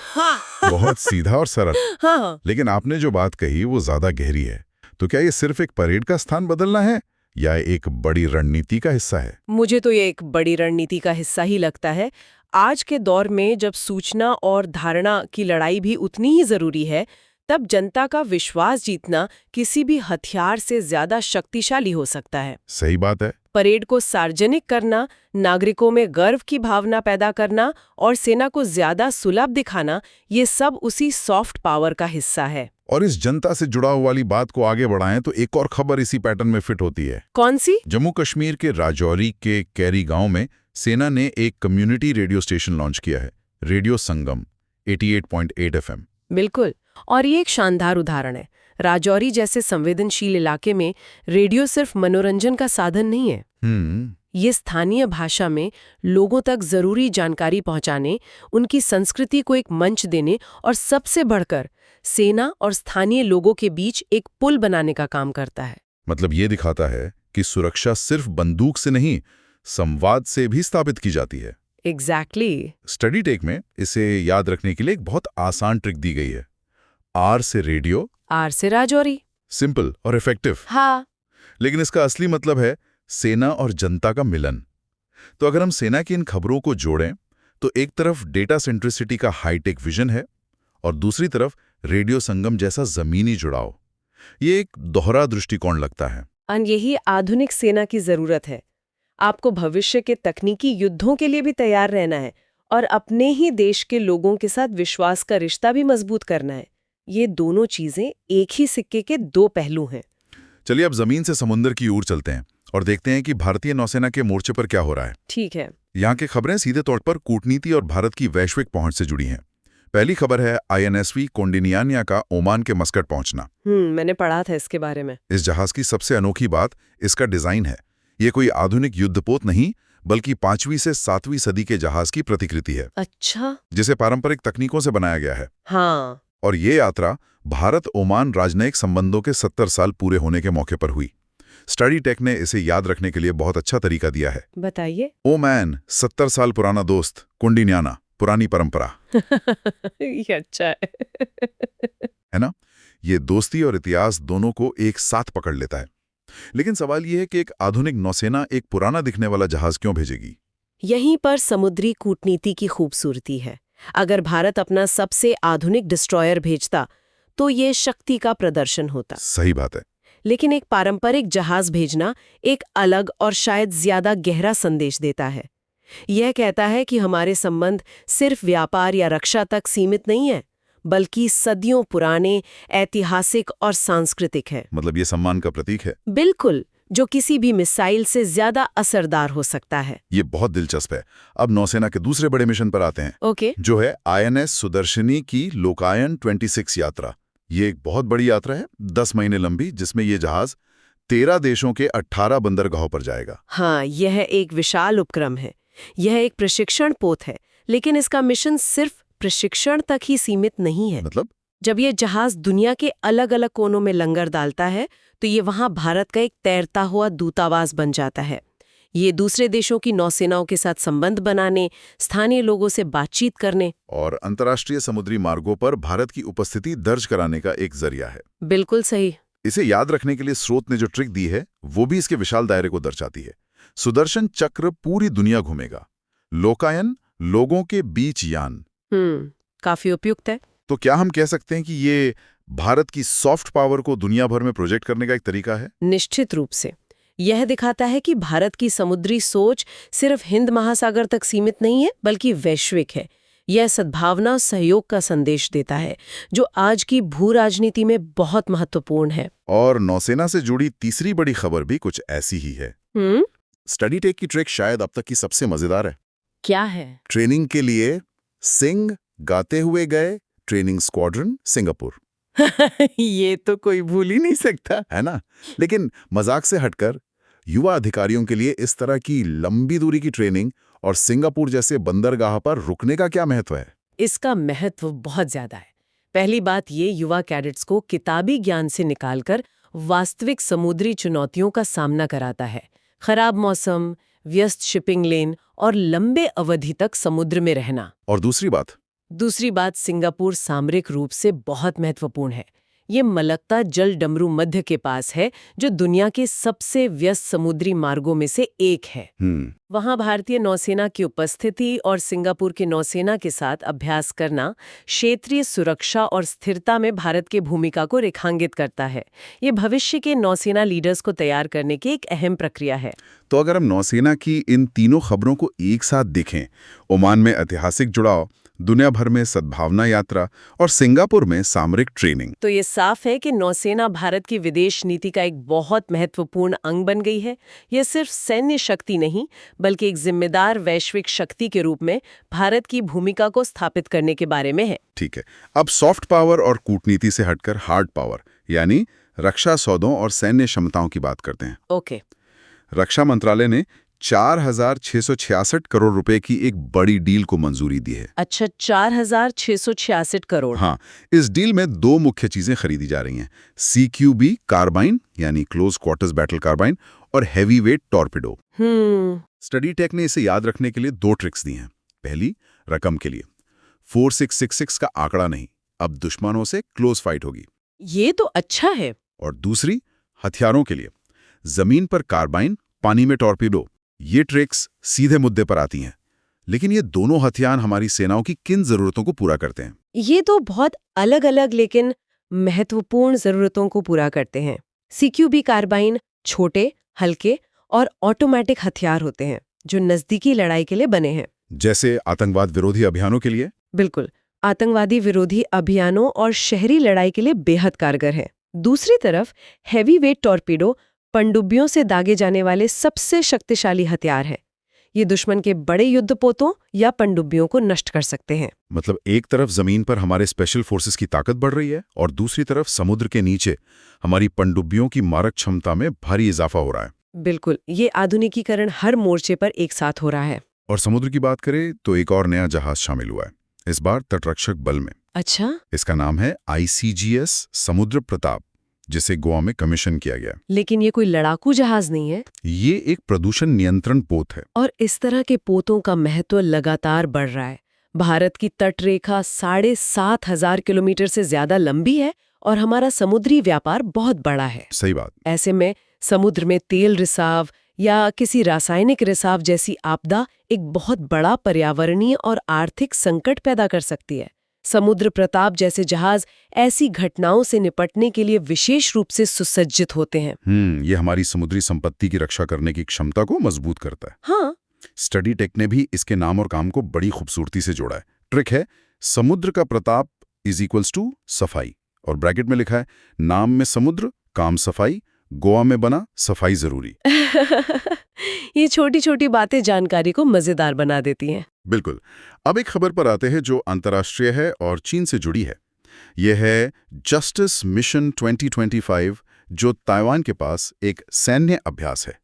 बहुत सीधा और सरल। हाँ। लेकिन आपने जो बात कही वो ज्यादा गहरी है। तो क्या ये सिर्फ एक परेड का स्थान बदलना है या एक बड़ी रणनीति का हिस्सा है? मुझे तो ये एक बड़ी रणनीति का हिस्सा ही लगता है। आज के दौर में जब सूचना और धारणा की लड़ाई भी उतनी ही जरूरी है, तब जनता का विश्वास जीतना किसी भी हथियार से ज्यादा शक्तिशाली हो सकता है। सही बात है। परेड को सार्वजनिक करना, नागरिकों में गर्व की भावना पैदा करना और सेना को ज्यादा सुलभ दिखाना, ये सब उसी सॉफ्ट पावर का हिस्सा है। और इस जनता से जुड़ाव वाली बात को आगे बढ़ाएं तो एक और खबर इसी पैटर्न में फिट होती है। कौन सी? जम्मू कश्मीर के राजौरी के कैरी गांव में सेना ने एक कम्युनिटी रेडियो स्टेशन लॉन्च किया है, रेडियो संगम 88.8 FM। बिल्कुल, और ये एक शानदार उदाहरण है। राजौरी जैसे संवेदनशील इलाके में रेडियो सिर्फ मनोरंजन का साधन नहीं है। ये स्थानीय भाषा में लोगों तक जरूरी जानकारी पहुंचाने, उनकी संस्कृति को एक मंच देने और सबसे बढ़कर सेना और स्थानीय लोगों के बीच एक पुल बनाने का काम करता है। मतलब ये दिखाता है कि सुरक्षा सिर्फ बंदूक से नहीं, संवाद से भी स्थापित की जाती है। एग्जैक्टली। स्टडी टेक में इसे याद रखने के लिए एक बहुत आसान ट्रिक दी गई है। आर से रेडियो, आर से राजौरी। सिंपल और इफेक्टिव। हाँ। लेकिन इसका असली मतलब है सेना और जनता का मिलन। तो अगर हम सेना की इन खबरों को जोड़ें तो एक तरफ डेटा सेंट्रिसिटी का हाईटेक विजन है और दूसरी तरफ रेडियो संगम जैसा जमीनी जुड़ाव। ये एक दोहरा दृष्टिकोण लगता है। और यही आधुनिक सेना की जरूरत है। आपको भविष्य के तकनीकी युद्धों के लिए भी तैयार रहना है और अपने ही देश के लोगों के साथ विश्वास का रिश्ता भी मजबूत करना है। ये दोनों चीजें एक ही सिक्के के दो पहलू हैं। चलिए अब जमीन से समुद्र की ओर चलते हैं और देखते हैं कि भारतीय नौसेना के मोर्चे पर क्या हो रहा है। ठीक है। यहाँ की खबरें सीधे तौर पर कूटनीति और भारत की वैश्विक पहुंच से जुड़ी हैं। पहली खबर है INSV कौंडिन्यानिया का ओमान के मस्कट पहुंचना। मैंने पढ़ा था इसके बारे में। इस जहाज की सबसे अनोखी बात इसका डिजाइन है। ये कोई आधुनिक युद्धपोत नहीं बल्कि 5वीं से 7वीं सदी के जहाज की प्रतिकृति है। अच्छा। जिसे पारंपरिक तकनीकों से बनाया गया है। हाँ। और ये यात्रा भारत ओमान राजनयिक संबंधों के 70 साल पूरे होने के मौके पर हुई। स्टडी टेक ने इसे याद रखने के लिए बहुत अच्छा तरीका दिया है। बताइए। ओमान 70 साल पुराना दोस्त, कौंडिन्याना पुरानी परंपरा। ये अच्छा है ना? ये दोस्ती और इतिहास दोनों को एक साथ पकड़ लेता है। लेकिन सवाल ये है कि एक आधुनिक नौसेना एक पुराना दिखने वाला जहाज क्यों भेजेगी? यहीं पर समुद्री कूटनीति की खूबसूरती है। अगर भारत अपना सबसे आधुनिक डिस्ट्रॉयर भेजता तो ये शक्ति का प्रदर्शन होता। सही बात है। लेकिन एक पारंपरिक जहाज भेजना एक अलग और शायद ज्यादा गहरा संदेश देता है। यह कहता है कि हमारे संबंध सिर्फ व्यापार या रक्षा तक सीमित नहीं है, बल्कि सदियों पुराने, ऐतिहासिक और सांस्कृतिक है। मतलब ये सम्मान का प्रतीक है। बिल्कुल, जो किसी भी मिसाइल से ज्यादा असरदार हो सकता है। ये बहुत दिलचस्प है। अब नौसेना के दूसरे बड़े मिशन पर आते हैं। ओके। जो है INS सुदर्शनी की लोकायन 26 यात्रा। ये एक बहुत बड़ी यात्रा है, 10 महीने लंबी, जिसमें ये जहाज 13 देशों के 18 बंदरगाहों पर जाएगा। हाँ, यह एक विशाल उपक्रम है। यह एक प्रशिक्षण पोत है, लेकिन इसका मिशन सिर्फ प्रशिक्षण तक ही सीमित नहीं है। मतलब जब ये जहाज दुनिया के अलग अलग कोनों में लंगर डालता है तो ये वहां भारत का एक तैरता हुआ दूतावास बन जाता है। ये दूसरे देशों की नौसेनाओं के साथ संबंध बनाने, स्थानीय लोगों से बातचीत करने और अंतर्राष्ट्रीय समुद्री मार्गों पर भारत की उपस्थिति दर्ज कराने का एक जरिया है। बिल्कुल सही। इसे याद रखने के लिए स्रोत ने जो ट्रिक दी है वो भी इसके विशाल दायरे को दर्शाती है। सुदर्शन चक्र पूरी दुनिया घूमेगा। लोकायन, लोगों के बीच यान। काफी उपयुक्त है। तो क्या हम कह सकते हैं कि ये भारत की सॉफ्ट पावर को दुनिया भर में प्रोजेक्ट करने का एक तरीका है? निश्चित रूप से। यह दिखाता है कि भारत की समुद्री सोच सिर्फ हिंद महासागर तक सीमित नहीं है, बल्कि वैश्विक है। यह सद्भावना और सहयोग का संदेश देता है, जो आज की भू राजनीति में बहुत महत्वपूर्ण है। और नौसेना से जुड़ी तीसरी बड़ी खबर भी कुछ ऐसी ही है। स्टडी टेक की ट्रिक शायद अब तक की सबसे मजेदार है। क्या है? ट्रेनिंग के लिए सिंह गाते हुए गए ट्रेनिंग स्क्वाड्रन सिंगापुर। ये तो कोई भूल ही नहीं सकता, है ना? लेकिन मजाक से हटकर युवा अधिकारियों के लिए इस तरह की लंबी दूरी की ट्रेनिंग और सिंगापुर जैसे बंदरगाह पर रुकने का क्या महत्व है? इसका महत्व बहुत ज्यादा है। पहली बात ये युवा कैडेट्स को किताबी ज्ञान से निकालकर वास्तविक समुद्री चुनौतियों का सामना कराता है। खराब मौसम, व्यस्त शिपिंग लेन और लंबे अवधि तक समुद्र में रहना। और दूसरी बात सिंगापुर सामरिक रूप से बहुत महत्वपूर्ण है। ये मलक्का जल डमरू मध्य के पास है, जो दुनिया के सबसे व्यस्त समुद्री मार्गों में से एक है। वहाँ भारतीय नौसेना की उपस्थिति और सिंगापुर की नौसेना के साथ अभ्यास करना क्षेत्रीय सुरक्षा और स्थिरता में भारत की भूमिका को रेखांकित करता है। ये भविष्य के नौसेना लीडर्स को तैयार करने की एक अहम प्रक्रिया है। तो अगर हम नौसेना की इन तीनों खबरों को एक साथ देखें, ओमान में ऐतिहासिक जुड़ाव, दुनिया भर में सद्भावना यात्रा और सिंगापुर में सामरिक ट्रेनिंग, तो ये साफ है कि नौसेना भारत की विदेश नीति का एक बहुत महत्वपूर्ण अंग बन गई है। यह सिर्फ सैन्य शक्ति नहीं, बल्कि एक जिम्मेदार वैश्विक शक्ति के रूप में भारत की भूमिका को स्थापित करने के बारे में है। ठीक है, अब सॉफ्ट पावर और कूटनीति से हटकर हार्ड पावर यानी रक्षा सौदों और सैन्य क्षमताओं की बात करते हैं। ओके। रक्षा मंत्रालय ने 4,666 करोड़ रुपए की एक बड़ी डील को मंजूरी दी है। अच्छा, 4,666 करोड़। हाँ, इस डील में दो मुख्य चीजें खरीदी जा रही हैं, CQB कार्बाइन यानी क्लोज क्वार्टर्स बैटल कार्बाइन और heavy weight torpedo. Study tech ने इसे याद रखने के लिए दो ट्रिक्स दी हैं। पहली, रकम के लिए 4666 का आंकड़ा नहीं, अब दुश्मनों से क्लोज फाइट होगी। ये तो अच्छा है। और दूसरी, हथियारों के लिए जमीन पर कार्बाइन, पानी में टॉर्पिडो। ये ट्रिक्स सीधे मुद्दे पर आती हैं, लेकिन ये दोनों हथियार हमारी सेनाओं की किन जरूरतों को पूरा करते हैं? ये तो बहुत अलग-अलग लेकिन महत्वपूर्ण जरूरतों को पूरा करते हैं। CQB कार्बाइन छोटे, हल्के और ऑटोमेटिक हथियार होते हैं, जो नजदीकी लड़ाई के लिए बने हैं। जैसे आतंकवाद विरोधी अभियानों के लिए? बिल्कुल, आतंकवादी विरोधी अभियानों और शहरी लड़ाई के लिए बेहद कारगर है। दूसरी तरफ हैवी वेट टॉर्पीडो पनडुब्बियों से दागे जाने वाले सबसे शक्तिशाली हथियार है। ये दुश्मन के बड़े युद्धपोतों या पनडुब्बियों को नष्ट कर सकते हैं। मतलब एक तरफ जमीन पर हमारे स्पेशल फोर्सेस की ताकत बढ़ रही है और दूसरी तरफ समुद्र के नीचे हमारी पनडुब्बियों की मारक क्षमता में भारी इजाफा हो रहा है। बिल्कुल, ये आधुनिकीकरण हर मोर्चे पर एक साथ हो रहा है। और समुद्र की बात करें तो एक और नया जहाज शामिल हुआ है, इस बार तटरक्षक बल में। अच्छा? इसका नाम है ICGS समुद्र प्रताप, जिसे गोवा में कमीशन किया गया। लेकिन ये कोई लड़ाकू जहाज नहीं है। ये एक प्रदूषण नियंत्रण पोत है। और इस तरह के पोतों का महत्व लगातार बढ़ रहा है। भारत की तटरेखा 7,500 किलोमीटर से ज्यादा लंबी है और हमारा समुद्री व्यापार बहुत बड़ा है। सही बात। ऐसे में समुद्र में तेल रिसाव या किसी रासायनिक रिसाव जैसी आपदा एक बहुत बड़ा पर्यावरणीय और आर्थिक संकट पैदा कर सकती है। समुद्र प्रताप जैसे जहाज ऐसी घटनाओं से निपटने के लिए विशेष रूप से सुसज्जित होते हैं। ये हमारी समुद्री संपत्ति की रक्षा करने की क्षमता को मजबूत करता है। हाँ। स्टडी टेक ने भी इसके नाम और काम को बड़ी खूबसूरती से जोड़ा है। ट्रिक है समुद्र का प्रताप = सफाई, और ब्रैकेट में लिखा है नाम में समुद्र, काम सफाई, गोवा में बना, सफाई जरूरी। ये छोटी छोटी बातें जानकारी को मजेदार बना देती हैं। बिल्कुल। अब एक खबर पर आते हैं जो अंतर्राष्ट्रीय है और चीन से जुड़ी है। यह है जस्टिस मिशन 2025, जो ताइवान के पास एक सैन्य अभ्यास है।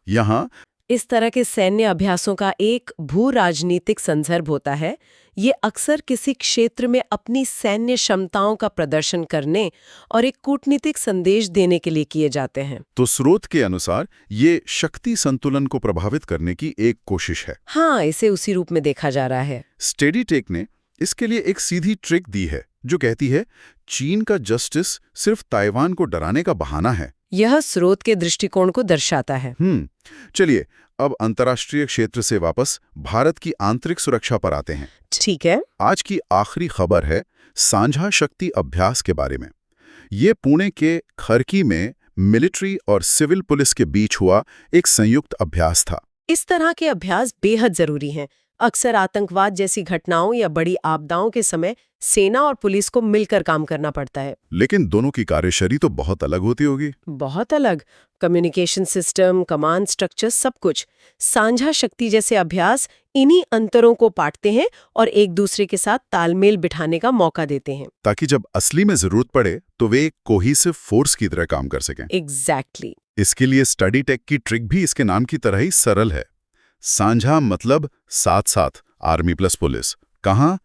यहाँ इस तरह के सैन्य अभ्यासों का एक भू राजनीतिक संदर्भ होता है। ये अक्सर किसी क्षेत्र में अपनी सैन्य क्षमताओं का प्रदर्शन करने और एक कूटनीतिक संदेश देने के लिए किए जाते हैं। तो स्रोत के अनुसार ये शक्ति संतुलन को प्रभावित करने की एक कोशिश है। हाँ, इसे उसी रूप में देखा जा रहा है। स्टडी टेक ने इसके लिए एक सीधी ट्रिक दी है, जो कहती है चीन का जस्टिस सिर्फ ताइवान को डराने का बहाना है। यह स्रोत के दृष्टिकोण को दर्शाता है। चलिए अब अंतर्राष्ट्रीय क्षेत्र से वापस भारत की आंतरिक सुरक्षा पर आते हैं। ठीक है। आज की आखिरी खबर है सांझा शक्ति अभ्यास के बारे में। ये पुणे के खरकी में मिलिट्री और सिविल पुलिस के बीच हुआ एक संयुक्त अभ्यास था। इस तरह के अभ्यास बेहद जरूरी हैं। अक्सर आतंकवाद जैसी घटनाओं या बड़ी आपदाओं के समय सेना और पुलिस को मिलकर काम करना पड़ता है। लेकिन दोनों की कार्यशैली तो बहुत अलग होती होगी। बहुत अलग। कम्युनिकेशन सिस्टम, कमांड स्ट्रक्चर, सब कुछ। सांझा शक्ति जैसे अभ्यास इन्हीं अंतरों को पाटते हैं और एक दूसरे के साथ तालमेल बिठाने का मौका देते हैं, ताकि जब असली में जरूरत पड़े तो वे एक कोहेसिव फोर्स की तरह काम कर सकें। एग्जैक्टली। इसके लिए स्टडी टेक की ट्रिक भी इसके नाम की तरह ही सरल है। सांझा मतलब साथ साथ, आर्मी प्लस पुलिस। कहाँ?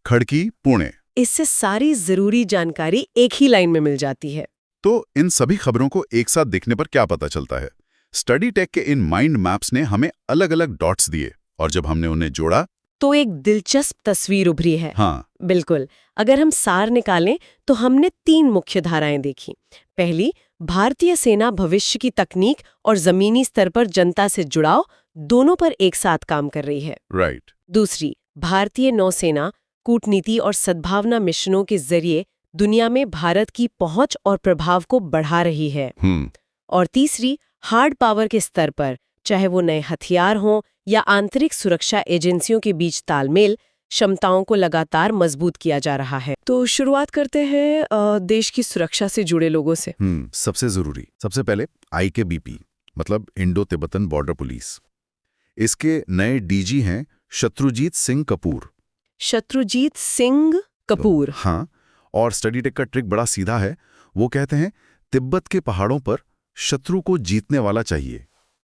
खड़की, पुणे। इससे सारी जरूरी जानकारी एक ही लाइन में मिल जाती है। तो इन सभी खबरों को एक साथ देखने पर क्या पता चलता है? स्टडी टेक के इन माइंड मैप्स ने हमें अलग अलग डॉट्स दिए और जब हमने उन्हें जोड़ा तो एक दिलचस्प तस्वीर उभरी है। हाँ, बिल्कुल। अगर हम सार निकालें तो हमने 3 मुख्य धाराएं देखी। पहली, भारतीय सेना भविष्य की तकनीक और जमीनी स्तर पर जनता से जुड़ाव दोनों पर एक साथ काम कर रही है। राइट। दूसरी, भारतीय नौसेना कूटनीति और सद्भावना मिशनों के जरिए दुनिया में भारत की पहुंच और प्रभाव को बढ़ा रही है। और तीसरी, हार्ड पावर के स्तर पर, चाहे वो नए हथियार हों या आंतरिक सुरक्षा एजेंसियों के बीच तालमेल, क्षमताओं को लगातार मजबूत किया जा रहा है। तो शुरुआत करते हैं देश की सुरक्षा से जुड़े लोगों से। सबसे जरूरी, सबसे पहले IKBP मतलब इंडो तिब्बतन बॉर्डर पुलिस। इसके नए डीजी हैं शत्रुजीत सिंह कपूर। शत्रुजीत सिंह कपूर। हाँ, और स्टडी टेक का ट्रिक बड़ा सीधा है। वो कहते हैं तिब्बत के पहाड़ों पर शत्रु को जीतने वाला चाहिए।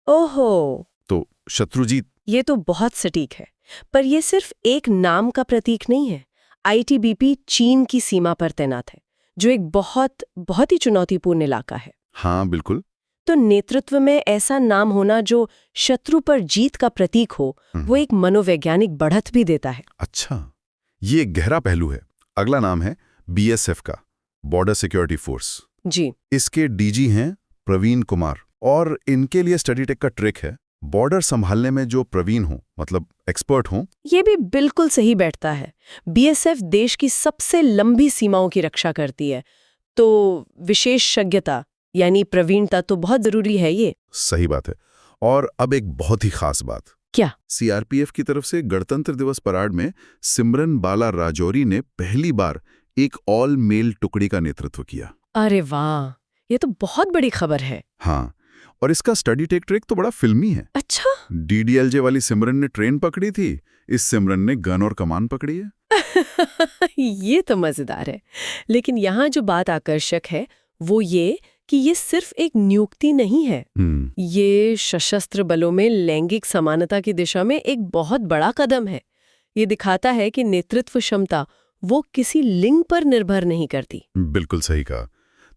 ओहो, तो शत्रुजीत। ये तो बहुत सटीक है। पर ये सिर्फ एक नाम का प्रतीक नहीं है। ITBP चीन की सीमा पर तैनात है, जो एक बहुत ही चुनौतीपूर्ण इलाका है। हाँ बिल्कुल। तो नेतृत्व में ऐसा नाम होना जो शत्रु पर जीत का प्रतीक हो, वो एक मनोवैज्ञानिक बढ़त भी देता है। अच्छा, ये एक गहरा पहलू है। अगला नाम है BSF का, बॉर्डर सिक्योरिटी फोर्स। जी। इसके डीजी हैं प्रवीण कुमार, और इनके लिए स्टडी टेक का ट्रिक है बॉर्डर संभालने में जो प्रवीण हो, मतलब एक्सपर्ट हो। ये भी बिल्कुल सही बैठता है। BSF देश की सबसे लंबी सीमाओं की रक्षा करती है, तो विशेषज्ञता यानी प्रवीणता तो बहुत जरूरी है। ये सही बात है। और अब एक बहुत ही खास बात। क्या? CRPF की तरफ से गणतंत्र दिवस परेड में सिमरन बाला राजौरी ने पहली बार एक ऑल मेल टुकड़ी का नेतृत्व किया। अरे वाह, ये तो बहुत बड़ी खबर है। हाँ, और इसका स्टडी टेक ट्रिक तो बड़ा फिल्मी है। अच्छा। DDLJ वाली सिमरन ने ट्रेन पकड़ी थी, इस सिमरन ने गन और कमान पकड़ी है। ये तो मजेदार है। लेकिन यहाँ जो बात आकर्षक है वो ये कि ये सिर्फ एक नियुक्ति नहीं है। ये सशस्त्र बलों में लैंगिक समानता की दिशा में एक बहुत बड़ा कदम है। ये दिखाता है कि नेतृत्व क्षमता वो किसी लिंग पर निर्भर नहीं करती। बिल्कुल सही कहा।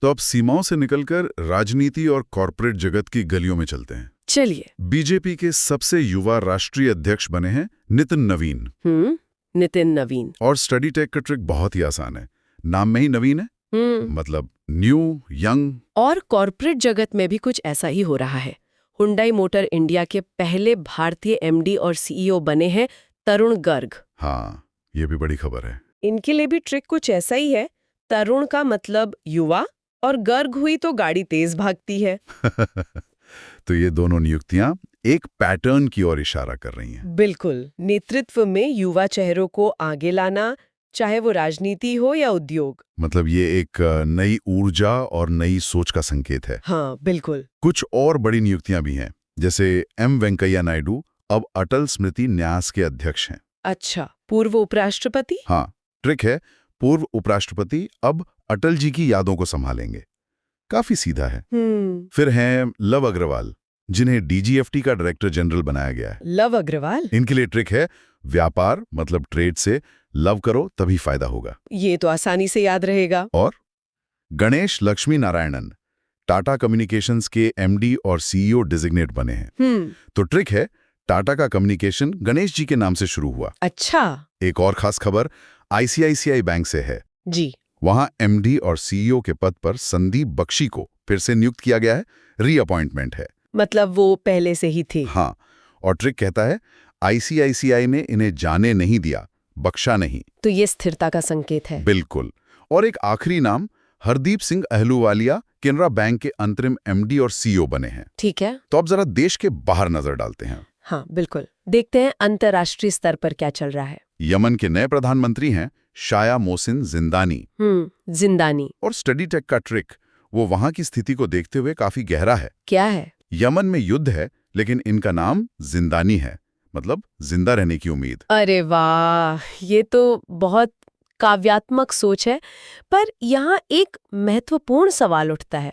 तो अब सीमाओं से निकलकर राजनीति और कॉर्पोरेट जगत की गलियों में चलते हैं। चलिए। बीजेपी के सबसे युवा राष्ट्रीय अध्यक्ष बने हैं नितिन नवीन। नितिन नवीन। और स्टडी टेक का ट्रिक बहुत ही आसान है, नाम में ही नवीन है। मतलब न्यू, यंग। और कॉर्पोरेट जगत में भी कुछ ऐसा ही हो रहा है। हुंडई मोटर इंडिया के पहले भारतीय MD और CEO बने हैं तरुण गर्ग। हाँ, ये भी बड़ी खबर है। इनके लिए भी ट्रिक कुछ ऐसा ही है। तरुण का मतलब युवा और गर्ग हुई तो गाड़ी तेज भागती है। तो ये दोनों नियुक्तियां एक पैटर्न की ओर इशारा कर रही हैं। बिल्कुल। नेतृत्व में युवा चेहरों को आगे लाना, चाहे वो राजनीति हो या उद्योग। मतलब ये एक नई ऊर्जा और नई सोच का संकेत है। हाँ बिल्कुल। कुछ और बड़ी नियुक्तियां भी हैं, जैसे M वेंकैया नायडू अब अटल स्मृति न्यास के अध्यक्ष हैं। अच्छा, पूर्व उपराष्ट्रपति। हाँ, ट्रिक है, पूर्व उपराष्ट्रपति अब अटल जी की यादों को संभालेंगे। काफी सीधा है। फिर हैं लव अग्रवाल, जिन्हें DGFT का डायरेक्टर जनरल बनाया गया है। लव अग्रवाल। इनके लिए ट्रिक है व्यापार मतलब ट्रेड से लव करो तभी फायदा होगा। ये तो आसानी से याद रहेगा। और गणेश लक्ष्मी नारायणन टाटा कम्युनिकेशंस के MD और CEO डिजिग्नेट बने हैं। तो ट्रिक है, टाटा का कम्युनिकेशन गणेश जी के नाम से शुरू हुआ। अच्छा। एक और खास खबर ICICI बैंक से है जी। वहां MD और CEO के पद पर संदीप बख्शी को फिर से नियुक्त किया गया है, रीअपॉइंटमेंट है। मतलब वो पहले से ही थी। हाँ, और ट्रिक कहता है आईसीआईसीआई ने इन्हें जाने नहीं दिया, बख्शा नहीं। तो ये स्थिरता का संकेत है। बिल्कुल। और एक आखिरी नाम, हरदीप सिंह अहलूवालिया केनरा बैंक के अंतरिम एमडी और सीईओ बने हैं। ठीक है। तो अब जरा देश के बाहर नजर डालते हैं। हाँ बिल्कुल, देखते हैं अंतर्राष्ट्रीय स्तर पर क्या चल रहा है। यमन के नए प्रधानमंत्री हैं शाया मोहसिन जिंदानी। जिंदानी। और स्टडी टेक का ट्रिक वो वहां की स्थिति को देखते हुए काफी गहरा है। क्या है? यमन में युद्ध है, लेकिन इनका नाम जिंदानी है, मतलब जिंदा रहने की उम्मीद। अरे वाह, ये तो बहुत काव्यात्मक सोच है। पर यहाँ एक महत्वपूर्ण सवाल उठता है,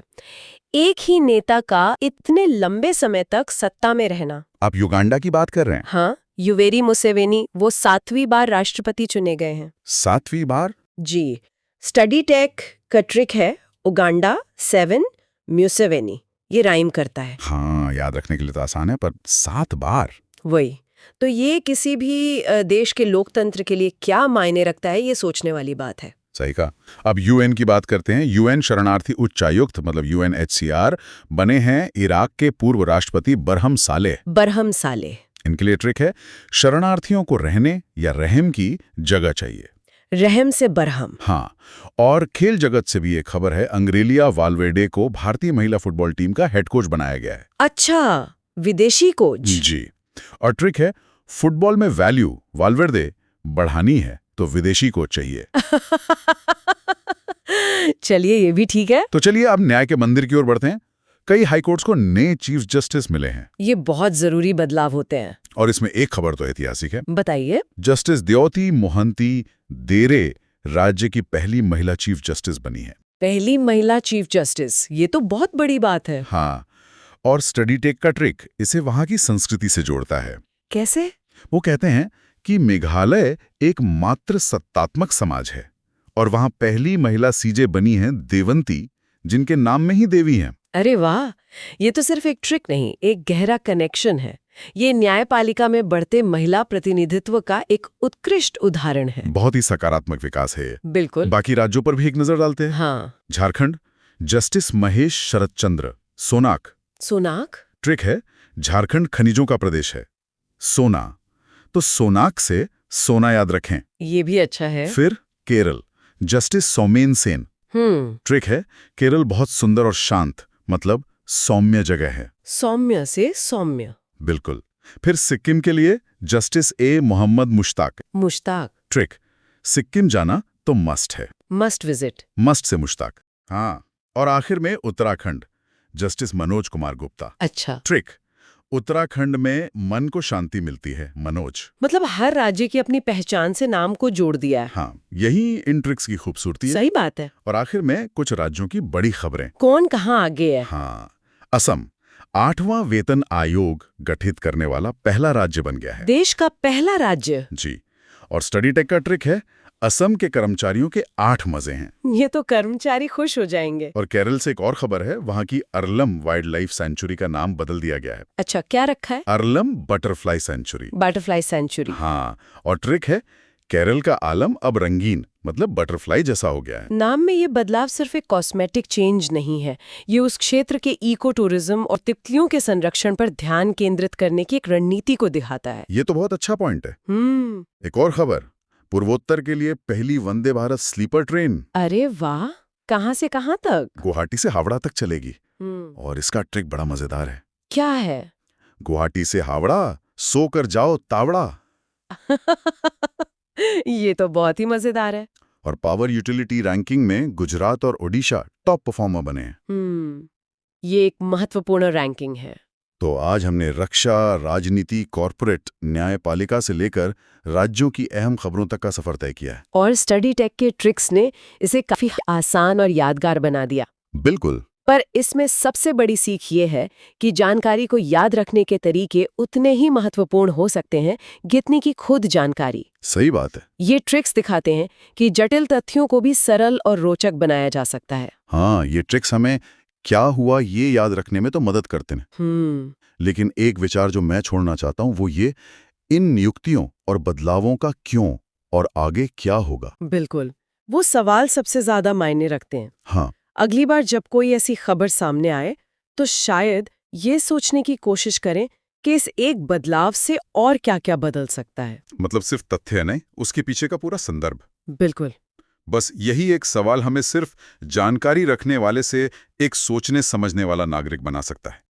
एक ही नेता का इतने लंबे समय तक सत्ता में रहना। आप युगांडा की बात कर रहे हैं? हाँ, युवेरी मुसेवेनी वो 7वीं बार राष्ट्रपति चुने गए हैं। 7वीं बार? जी। स्टडी टेक का ट्रिक है उगांडा 7 म्यूसेवेनी, ये राइम करता है। हाँ, याद रखने के लिए तो आसान है, पर 7 बार? वही तो, ये किसी भी देश के लोकतंत्र के लिए क्या मायने रखता है, ये सोचने वाली बात है। सही कहा। अब यूएन की बात करते हैं। यूएन शरणार्थी उच्चायुक्त मतलब यूएनएचसीआर बने हैं इराक के पूर्व राष्ट्रपति बरहम सालेह। बरहम सालेह। इनके लिए ट्रिक है शरणार्थियों को रहने या रहम की जगह चाहिए। रहम से बरहम। हाँ, और खेल जगत से भी एक खबर है, अंग्रेलिया वाल्वेर्डे को भारतीय महिला फुटबॉल टीम का हेड कोच बनाया गया है। अच्छा, विदेशी कोच। जी। और ट्रिक है फुटबॉल में वैल्यू वाल्वेर्डे बढ़ानी है तो विदेशी कोच चाहिए। चलिए, ये भी ठीक है। तो चलिए अब न्याय के मंदिर की ओर बढ़ते हैं। कई हाईकोर्ट्स को नए चीफ जस्टिस मिले हैं। ये बहुत जरूरी बदलाव होते हैं। और इसमें एक खबर तो ऐतिहासिक है। बताइए। जस्टिस द्योति मोहंती देरे राज्य की पहली महिला चीफ जस्टिस बनी है। पहली महिला चीफ जस्टिस, ये तो बहुत बड़ी बात है। हाँ, और स्टडी टेक का ट्रिक इसे वहां की संस्कृति से जोड़ता है। कैसे? वो कहते हैं कि मेघालय एक मात्र सत्तात्मक समाज है और वहां पहली महिला सीजे बनी है देवंती, जिनके नाम में ही देवी हैं। अरे वाह, ये तो सिर्फ एक ट्रिक नहीं, एक गहरा कनेक्शन है। ये न्यायपालिका में बढ़ते महिला प्रतिनिधित्व का एक उत्कृष्ट उदाहरण है। बहुत ही सकारात्मक विकास है ये। बिल्कुल। बाकी राज्यों पर भी एक नजर डालते हैं। हाँ। झारखंड, जस्टिस महेश शरद चंद्र सोनाक। सोनाक? ट्रिक है झारखंड खनिजों का प्रदेश है। सोना, तो सोनाक से सोना याद रखें। ये भी अच्छा है। फिर केरल, जस्टिस सौमेन सेन। ट्रिक है केरल बहुत सुंदर और शांत, मतलब सौम्य जगह है। सौम्य से सौम्य। बिल्कुल। फिर सिक्किम के लिए justice A Mohammad Mushtaq. Mushtaq. Trick, Sikkim जाना तो मस्ट है। Must visit. Must say Mushtaq. हाँ, और आखिर में उत्तराखंड, जस्टिस मनोज कुमार गुप्ता। अच्छा। ट्रिक, उत्तराखंड में मन को शांति मिलती है, मनोज। मतलब हर राज्य की अपनी पहचान से नाम को जोड़ दिया है। हाँ, यही इन ट्रिक्स की खूबसूरती है। सही बात है। और आखिर में कुछ राज्यों की बड़ी खबरें। कौन कहाँ आगे है? हाँ, असम 8वां वेतन आयोग गठित करने वाला पहला राज्य बन गया है। देश का पहला राज्य? जी। और स्टडी टेक का ट्रिक है असम के कर्मचारियों के 8 मजे हैं। ये तो कर्मचारी खुश हो जाएंगे। और केरल से एक और खबर है, वहां की अरलम वाइल्ड लाइफ सेंचुरी का नाम बदल दिया गया है। अच्छा, क्या रखा है? Aralam butterfly century. Butterfly century. हाँ, और ट्रिक है केरल का आलम अब रंगीन, मतलब बटरफ्लाई जैसा हो गया है। नाम में ये बदलाव सिर्फ एक कॉस्मेटिक चेंज नहीं है, ये उस क्षेत्र के इको टूरिज्म और तितलियों के संरक्षण पर ध्यान केंद्रित करने की एक रणनीति को दिखाता है। ये तो बहुत अच्छा पॉइंट है। एक और खबर, पूर्वोत्तर के लिए पहली वंदे भारत स्लीपर ट्रेन। अरे वाह, कहाँ से कहाँ तक? गुवाहाटी से हावड़ा तक चलेगी। और इसका ट्रिक बड़ा मजेदार है। क्या है? गुवाहाटी से हावड़ा, सोकर जाओ तावड़ा। ये तो बहुत ही मजेदार है। और पावर यूटिलिटी रैंकिंग में गुजरात और ओडिशा टॉप परफॉर्मर बने हैं। ये एक महत्वपूर्ण रैंकिंग है। तो आज हमने रक्षा, राजनीति, कॉरपोरेट, न्यायपालिका से लेकर राज्यों की अहम खबरों तक का सफर तय किया है। और स्टडी टेक के ट्रिक्स ने इसे काफी आसान और यादगार बना दिया। बिल्कुल। पर इसमें सबसे बड़ी सीख ये है कि जानकारी को याद रखने के तरीके उतने ही महत्वपूर्ण हो सकते हैं जितनी की खुद जानकारी। सही बात है। ये ट्रिक्स दिखाते हैं कि जटिल तथ्यों को भी सरल और रोचक बनाया जा सकता है। हाँ, ये ट्रिक्स हमें क्या हुआ ये याद रखने में तो मदद करते हैं। लेकिन एक विचार जो मैं छोड़ना चाहता हूँ वो ये, इन नियुक्तियों और बदलावों का क्यों और आगे क्या होगा। बिल्कुल, वो सवाल सबसे ज्यादा मायने रखते हैं। हाँ, अगली बार जब कोई ऐसी खबर सामने आए तो शायद ये सोचने की कोशिश करें कि इस एक बदलाव से और क्या-क्या बदल सकता है। मतलब सिर्फ तथ्य नहीं, उसके पीछे का पूरा संदर्भ। बिल्कुल। बस यही एक सवाल हमें सिर्फ जानकारी रखने वाले से एक सोचने समझने वाला नागरिक बना सकता है।